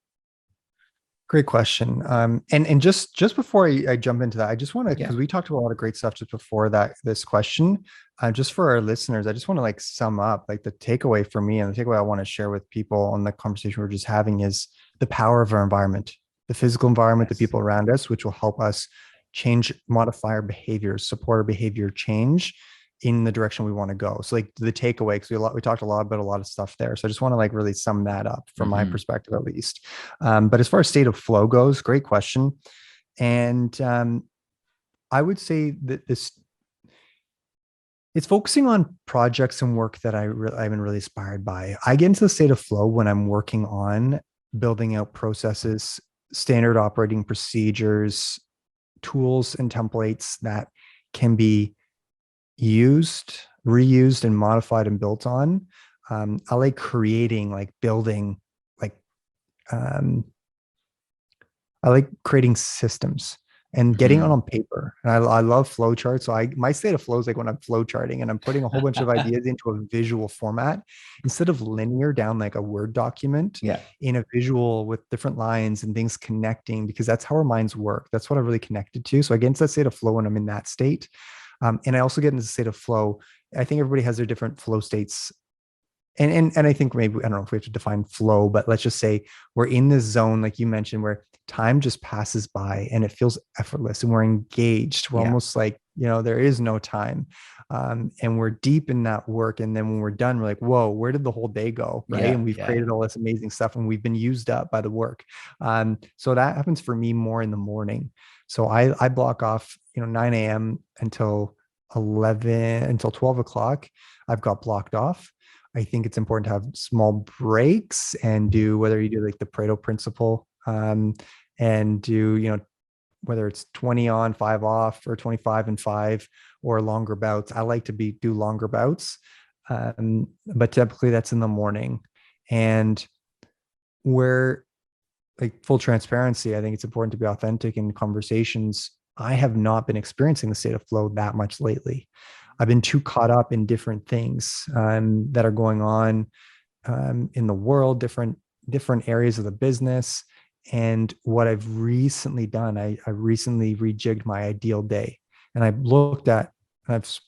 Great question. And just before I jump into that, I just want to, Yeah. because we talked about a lot of great stuff just before that this question. Just for our listeners, I just want to like sum up like the takeaway for me, and the takeaway I want to share with people on the conversation we're just having is the power of our environment, the physical environment, the Yes. people around us, which will help us change, modify our behaviors, support our behavior change in the direction we want to go. So like the takeaway, because we talked a lot about a lot of stuff there. So I just want to like really sum that up from my Mm-hmm. perspective, at least. But as far as state of flow goes, great question. And I would say that it's focusing on projects and work that I've been really inspired by. I get into the state of flow when I'm working on building out processes, standard operating procedures, tools, and templates that can be used, reused, and modified and built on. I like creating, like building, like um, I like creating systems and getting it Mm-hmm. on paper. And I love flow charts. So my state of flow is like when I'm flow charting and I'm putting a whole bunch of ideas into a visual format instead of linear down like a Word document, Yeah. in a visual with different lines and things connecting, because that's how our minds work. That's what I really connected to. So I get into that state of flow when I'm in that state. And I also get into the state of flow. I think everybody has their different flow states, and I think maybe, I don't know if we have to define flow, but let's just say we're in this zone, like you mentioned, where time just passes by and it feels effortless and we're engaged. We're Yeah. almost like, there is no time. And we're deep in that work. And then when we're done, we're like, whoa, where did the whole day go? Right. Yeah. And we've Yeah. created all this amazing stuff and we've been used up by the work. So that happens for me more in the morning. So I block off, 9 a.m. until 12 o'clock. I've got blocked off. I think it's important to have small breaks and do, whether you do like the Pareto principle, and do, whether it's 20 on, 5 off, or 25 and 5, or longer bouts. I like to do longer bouts. But typically that's in the morning. And where, like, full transparency, I think it's important to be authentic in conversations. I have not been experiencing the state of flow that much lately. I've been too caught up in different things that are going on in the world, different areas of the business. And what I've recently done, I recently rejigged my ideal day, and I've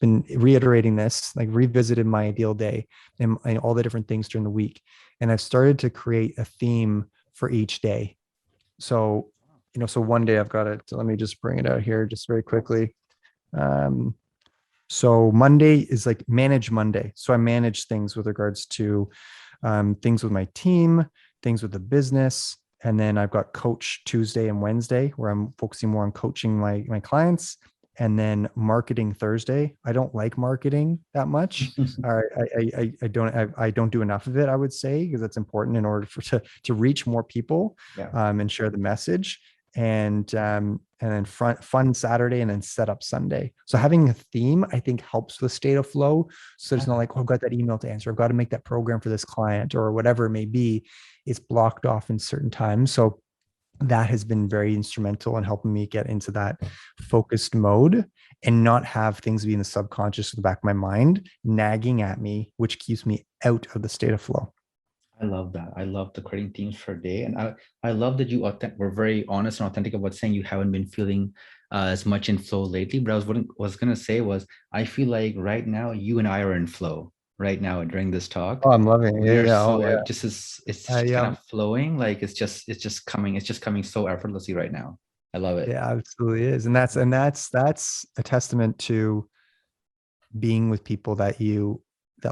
been reiterating this, like revisited my ideal day and all the different things during the week, and I've started to create a theme for each day. So, so one day I've got it. So let me just bring it out here just very quickly. Um, so Monday is like manage Monday. So I manage things with regards to things with my team, things with the business. And then I've got coach Tuesday and Wednesday, where I'm focusing more on coaching my clients. And then marketing Thursday. I don't like marketing that much. I don't do enough of it, I would say, because it's important in order to reach more people, Yeah. and share the message. And then fun Saturday, and then set up Sunday. So having a theme, I think, helps with state of flow. So it's not like, oh, I've got that email to answer, I've got to make that program for this client, or whatever it may be. It's blocked off in certain times. So that has been very instrumental in helping me get into that focused mode and not have things be in the subconscious of the back of my mind nagging at me, which keeps me out of the state of flow. I love that. I love the creating themes for a day. And I love that you were very honest and authentic about saying you haven't been feeling as much in flow lately. But was going to say was, I feel like right now you and I are in flow right now during this talk. Oh, I'm loving it. We Yeah, are yeah. so Oh, like, yeah. it's just kind Yeah. of flowing. Like it's just coming so effortlessly right now. I love it. Yeah, absolutely is. And that's a testament to being with people that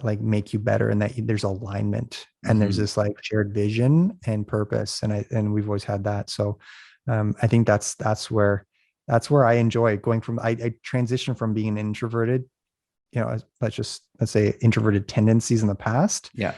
like make you better, and that there's alignment, and there's Mhm. this like shared vision and purpose. And we've always had that. So I think that's where I enjoy going from. I transitioned from being an introverted let's say introverted tendencies in the past, Yeah.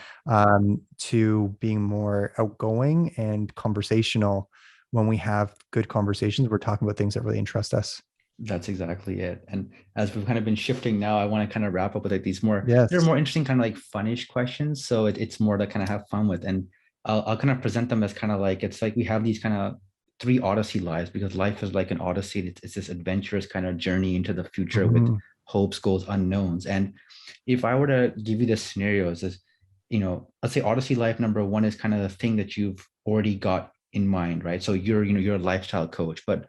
to being more outgoing and conversational. When we have good conversations, we're talking about things that really interest us. That's exactly it. And as we've kind of been shifting now, I want to kind of wrap up with like these more, they're Yes. more interesting kind of like funnish questions. So it's more to kind of have fun with. And I'll kind of present them as kind of like, it's like we have these kind of three Odyssey lives, because life is like an Odyssey. It's this adventurous kind of journey into the future with Mhm. hopes, goals, unknowns. And if I were to give you the scenarios as, let's say Odyssey life number one is kind of the thing that you've already got in mind, right? So you're a lifestyle coach, but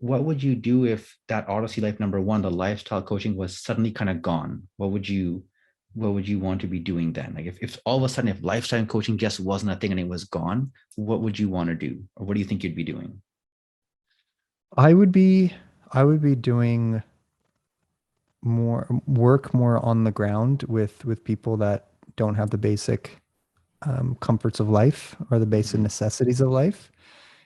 what would you do if that Odyssey life number one, the lifestyle coaching, was suddenly kind of gone? What would you want to be doing then? Like if all of a sudden, if lifestyle coaching just wasn't a thing and it was gone, what would you want to do? Or what do you think you'd be doing? I would be I would be doing more on the ground with people that don't have the basic comforts of life or the basic Mhm. necessities of life,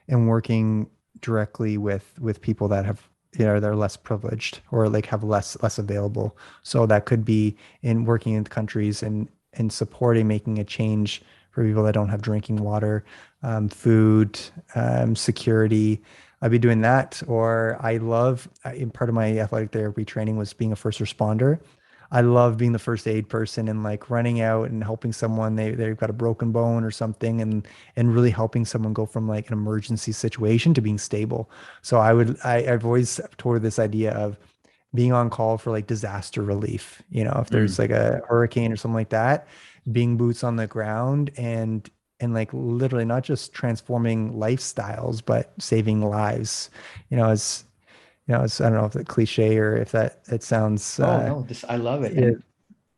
and working directly with people that have, they're less privileged or like have less available. So that could be in working in countries and supporting making a change for people that don't have drinking water, food, security. I'd be doing that. Or in part of my athletic therapy training was being a first responder. I love being the first aid person and like running out and helping someone, they've got a broken bone or something, and really helping someone go from like an emergency situation to being stable. So I've always toured this idea of being on call for like disaster relief. If there's Mm. like a hurricane or something like that, being boots on the ground and like literally not just transforming lifestyles, but saving lives. As I don't know if it's cliche or if that it sounds Oh no, this I love it. it, And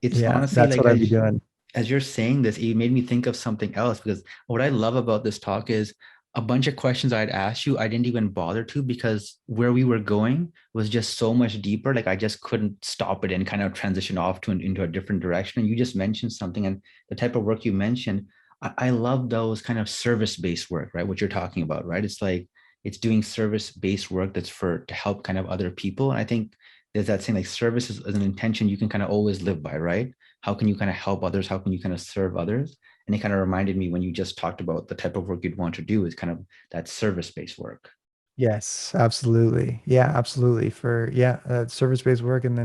it's yeah, honestly that's like what I'd be doing. as you're saying this, it made me think of something else, because what I love about this talk is a bunch of questions I'd asked you, I didn't even bother to, because where we were going was just so much deeper. Like I just couldn't stop it and kind of transition off into a different direction. And you just mentioned something, and the type of work you mentioned, I love those kind of service-based work, right? What you're talking about, right? It's like it's doing service-based work that's to help kind of other people. And I think there's that saying like service is an intention you can kind of always live by, right? How can you kind of help others? How can you kind of serve others? And it kind of reminded me when you just talked about the type of work you'd want to do is kind of that service-based work. Yes, absolutely. Yeah, absolutely. For yeah, service-based work, and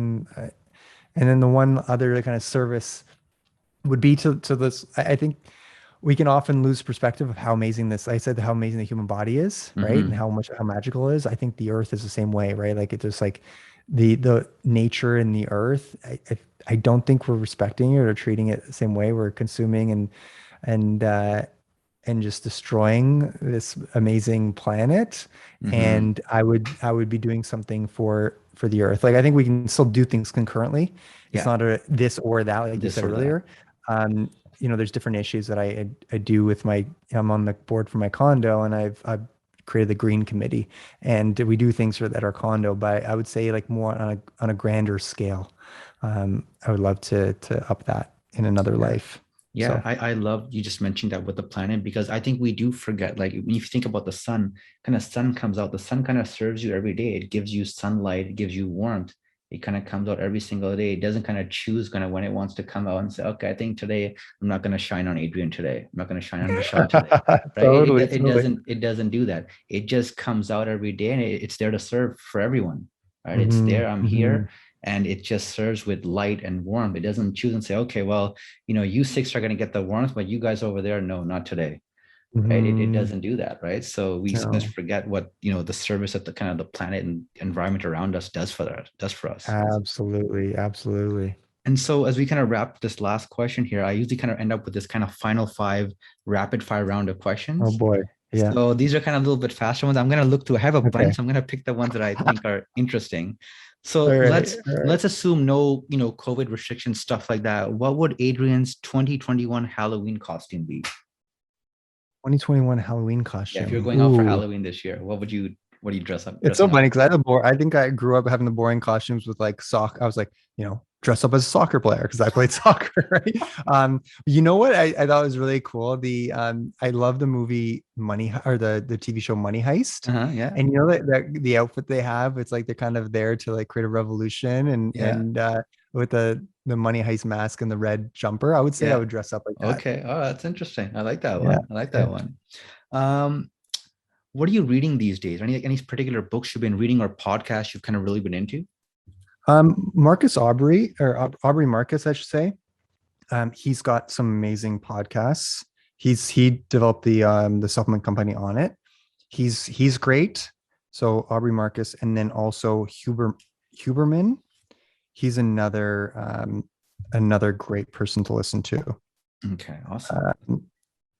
then the one other kind of service would be to this. I think we can often lose perspective of how amazing this. I said how amazing the human body is, right, and Mm-hmm. how magical it is. I think the earth is the same way, right? Like it's just like the nature in the earth. I don't think we're respecting it or treating it the same way. We're consuming and and just destroying this amazing planet. Mm-hmm. And I would be doing something for the earth. Like I think we can still do things concurrently. It's Yeah, not a this or that, like you this said or that. earlier. um there's different issues that I do with I'm on the board for my condo, and I've created the green committee, and we do things at our condo, but I would say like more on a grander scale. I would love to up that in another Yeah. life. Yeah, So I love you just mentioned that with the planet, because I think we do forget, like when you think about the sun, kind of sun comes out, the sun kind of serves you every day. It gives you sunlight, it gives you warmth. It kind of comes out every single day. It doesn't kind of choose kind of when it wants to come out and say, okay, I think today I'm not going to shine on Adrian today. I'm not going to shine on Vishaal today. Right? totally, totally. It doesn't do that. It just comes out every day, and it's there to serve for everyone. Right? It's Hmm. there. I'm Hmm. here, and it just serves with light and warmth. It doesn't choose and say, okay, well, you six are going to get the warmth, but you guys over there, no, not today. Right? It Hmm. doesn't do that, right? So we sometimes No, forget what the service that the kind of the planet and environment around us does for us. absolutely, absolutely. And so as we kind of wrap this last question here, I usually kind of end up with this kind of final five rapid fire round of Oh questions. boy. Yeah. So these are kind of a little bit faster ones. I'm going to look through. I have a Okay. bunch. I'm going to pick the ones that I think are interesting. All So right. let's All right. let's assume no, COVID restrictions, stuff like that. What would Adrian's 2021 Halloween costume be? 2021 Halloween Yeah, if you're costume. going out for Ooh. Halloween this year, what do you It's so dressing funny up? because I think I grew up having the boring costumes with like sock. I was like, dress up as a soccer player because I played soccer, right? You know what I thought was really cool? I love the movie or the TV show Money Heist. Yeah. And you know that the outfit they have, it's like they're kind of there to like create a revolution Yeah. and with the Money Heist mask and the red jumper. I would say I Yeah. would dress up like that. Okay. Oh, that's interesting. I like that Yeah. one. I like Yeah. that one. Um, what are you reading these days? Any particular books you've been reading or podcasts you've kind of really been into? Marcus Aubrey or Aubrey Marcus, I should say. He's got some amazing podcasts. He developed the supplement company on it. He's great. So Aubrey Marcus, and then also Huberman. He's another great person to listen to. Okay, awesome.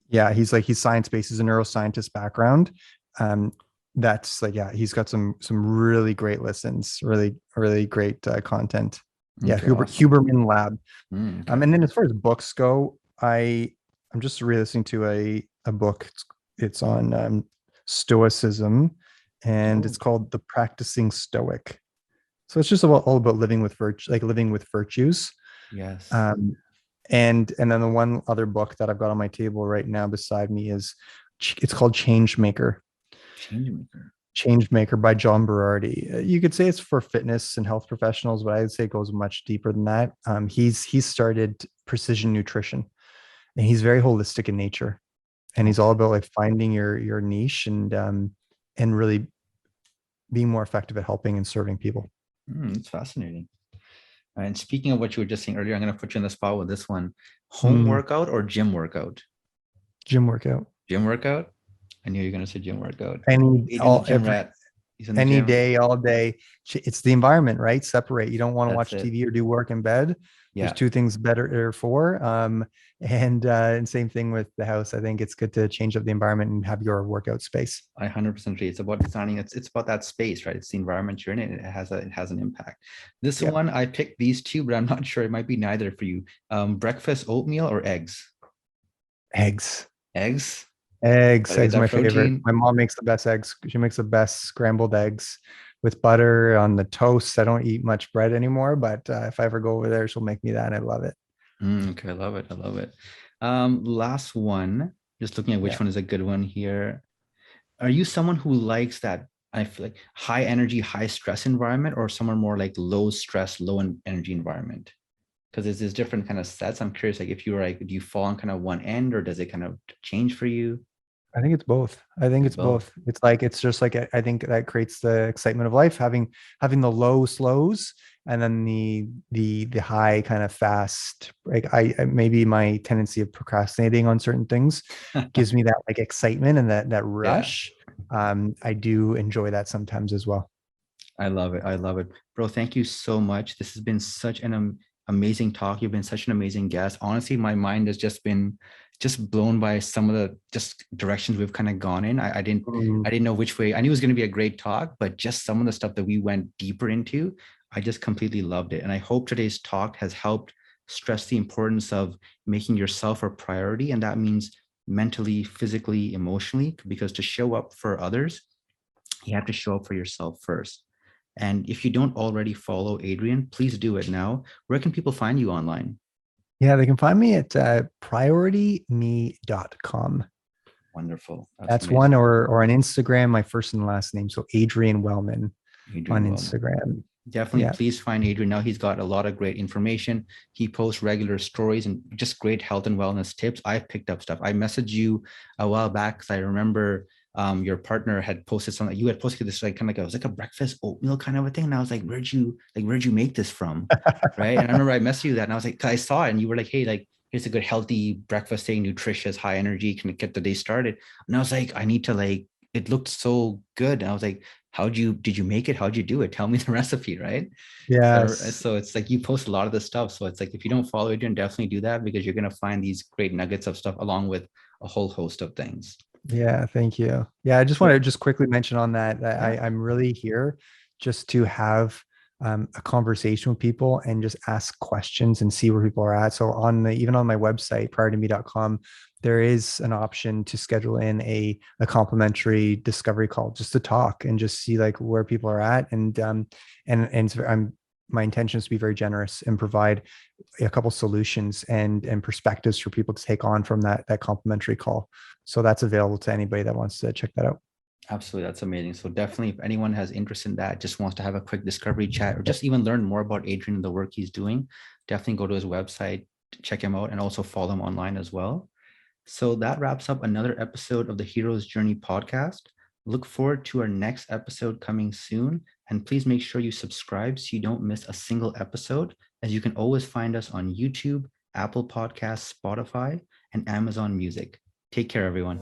Yeah, he's science based. He's a neuroscientist background. Um, that's like, yeah, he's got some really great listens, really great content. Yeah, Okay, awesome. Huberman Lab. Okay. And then as far as books go, I'm just re-listening to a book. It's on Stoicism, and Oh, it's called The Practicing Stoic. So it's just all about living with living with virtues. yes. Um, and then the one other book that I've got on my table right now beside me is it's called Change Maker. Change maker. Change Maker by John Berardi. You could say it's for fitness and health professionals, but I'd say it goes much deeper than that. He's started precision nutrition, and he's very holistic in nature, and he's all Okay. about like finding your niche and really being more effective at helping and serving people. It's fascinating. And speaking of what you were just saying earlier, I'm going to put you in the spot with this one. Home Mm, workout or gym workout? gym workout. Gym workout? I knew you were going to say gym workout. Any Adrian's a all gym every rat. He's in the any gym. day, all day. It's the environment, right? Separate. You don't want to That's watch it. TV or do work in bed. There's Yeah. two things better or for. And same thing with the house. I think it's good to change up the environment and have your workout space. I 100% agree. It's about designing. It's about that space, right? It's the environment you're in, and it has an impact. This Yeah. one I picked these two, but I'm not sure. It might be neither for you. Breakfast oatmeal or eggs? Eggs. Eggs. Eggs. Gotta get Eggs are that my favorite. protein. My mom makes the best eggs. She makes the best scrambled eggs with butter on the toast. I don't eat much bread anymore, but if I ever go over there, she'll make me that. And I love it. Okay, I love it. I love it. Last one. Just looking at which Yeah. one is a good one here. Are you someone who likes that? I feel like high energy, high stress environment, or someone more like low stress, energy environment? Because there's different kind of sets. I'm curious, like if you were like, do you fall on kind of one end, or does it kind of change for you? I think it's both. I think It's it's both. both. It's just like I think that creates the excitement of life, having the low slows and then the high kind of fast. Like maybe my tendency of procrastinating on certain things gives me that like excitement and that Yeah. rush. I do enjoy that sometimes as well. I love it. I love it. Bro, thank you so much. This has been such an amazing talk. You've been such an amazing guest. Honestly, my mind has just been just blown by some of the just directions we've kind of gone in. Mm. I didn't know which way. I knew it was going to be a great talk, but just some of the stuff that we went deeper into, I just completely loved it. And I hope today's talk has helped stress the importance of making yourself a priority. And that means mentally, physically, emotionally, because to show up for others, you have to show up for yourself first. And if you don't already follow Adrian, please do it now. Where can people find you online? Yeah, they can find me at priorityme.com. Wonderful. That's That's one, amazing. or on Instagram, my first and last name. So Adrian Wellman on Adrian Wellman. Instagram. Definitely, Yeah. please find Adrian. Now he's got a lot of great information. He posts regular stories and just great health and wellness tips. I've picked up stuff. I messaged you a while back because I remember your partner had posted something. You had posted this like kind of like it was like a breakfast oatmeal kind of a thing, and I was like, where'd you make this from, right? And I remember I messaged you that, and I was like, I saw it, and you were like, hey, like here's a good healthy breakfast thing, nutritious, high energy, can get the day started. And I was like, I need to like. It looked so good, and I was like, did you make it? How'd you do it? Tell me the recipe, right? Yes. So it's like you post a lot of this stuff. So it's like if you don't follow Adrian, definitely do that because you're gonna find these great nuggets of stuff along with a whole host of things. Yeah. Thank you. Yeah. I just want to Well, just quickly mention on that yeah. I'm really here just to have a conversation with people and just ask questions and see where people are at. So even on my website, priortome.com, there is an option to schedule in a complimentary discovery call just to talk and just see like where people are at. And so I'm my intention is to be very generous and provide a couple solutions and perspectives for people to take on from that complimentary call. So that's available to anybody that wants to check that out. Absolutely. That's amazing. So definitely, if anyone has interest in that, just wants to have a quick discovery chat or just even learn more about Adrian and the work he's doing, definitely go to his website, check him out, and also follow him online as well. So that wraps up another episode of the Hero's Journey podcast. Look forward to our next episode coming soon. And please make sure you subscribe so you don't miss a single episode, as you can always find us on YouTube, Apple Podcasts, Spotify, and Amazon Music. Take care, everyone.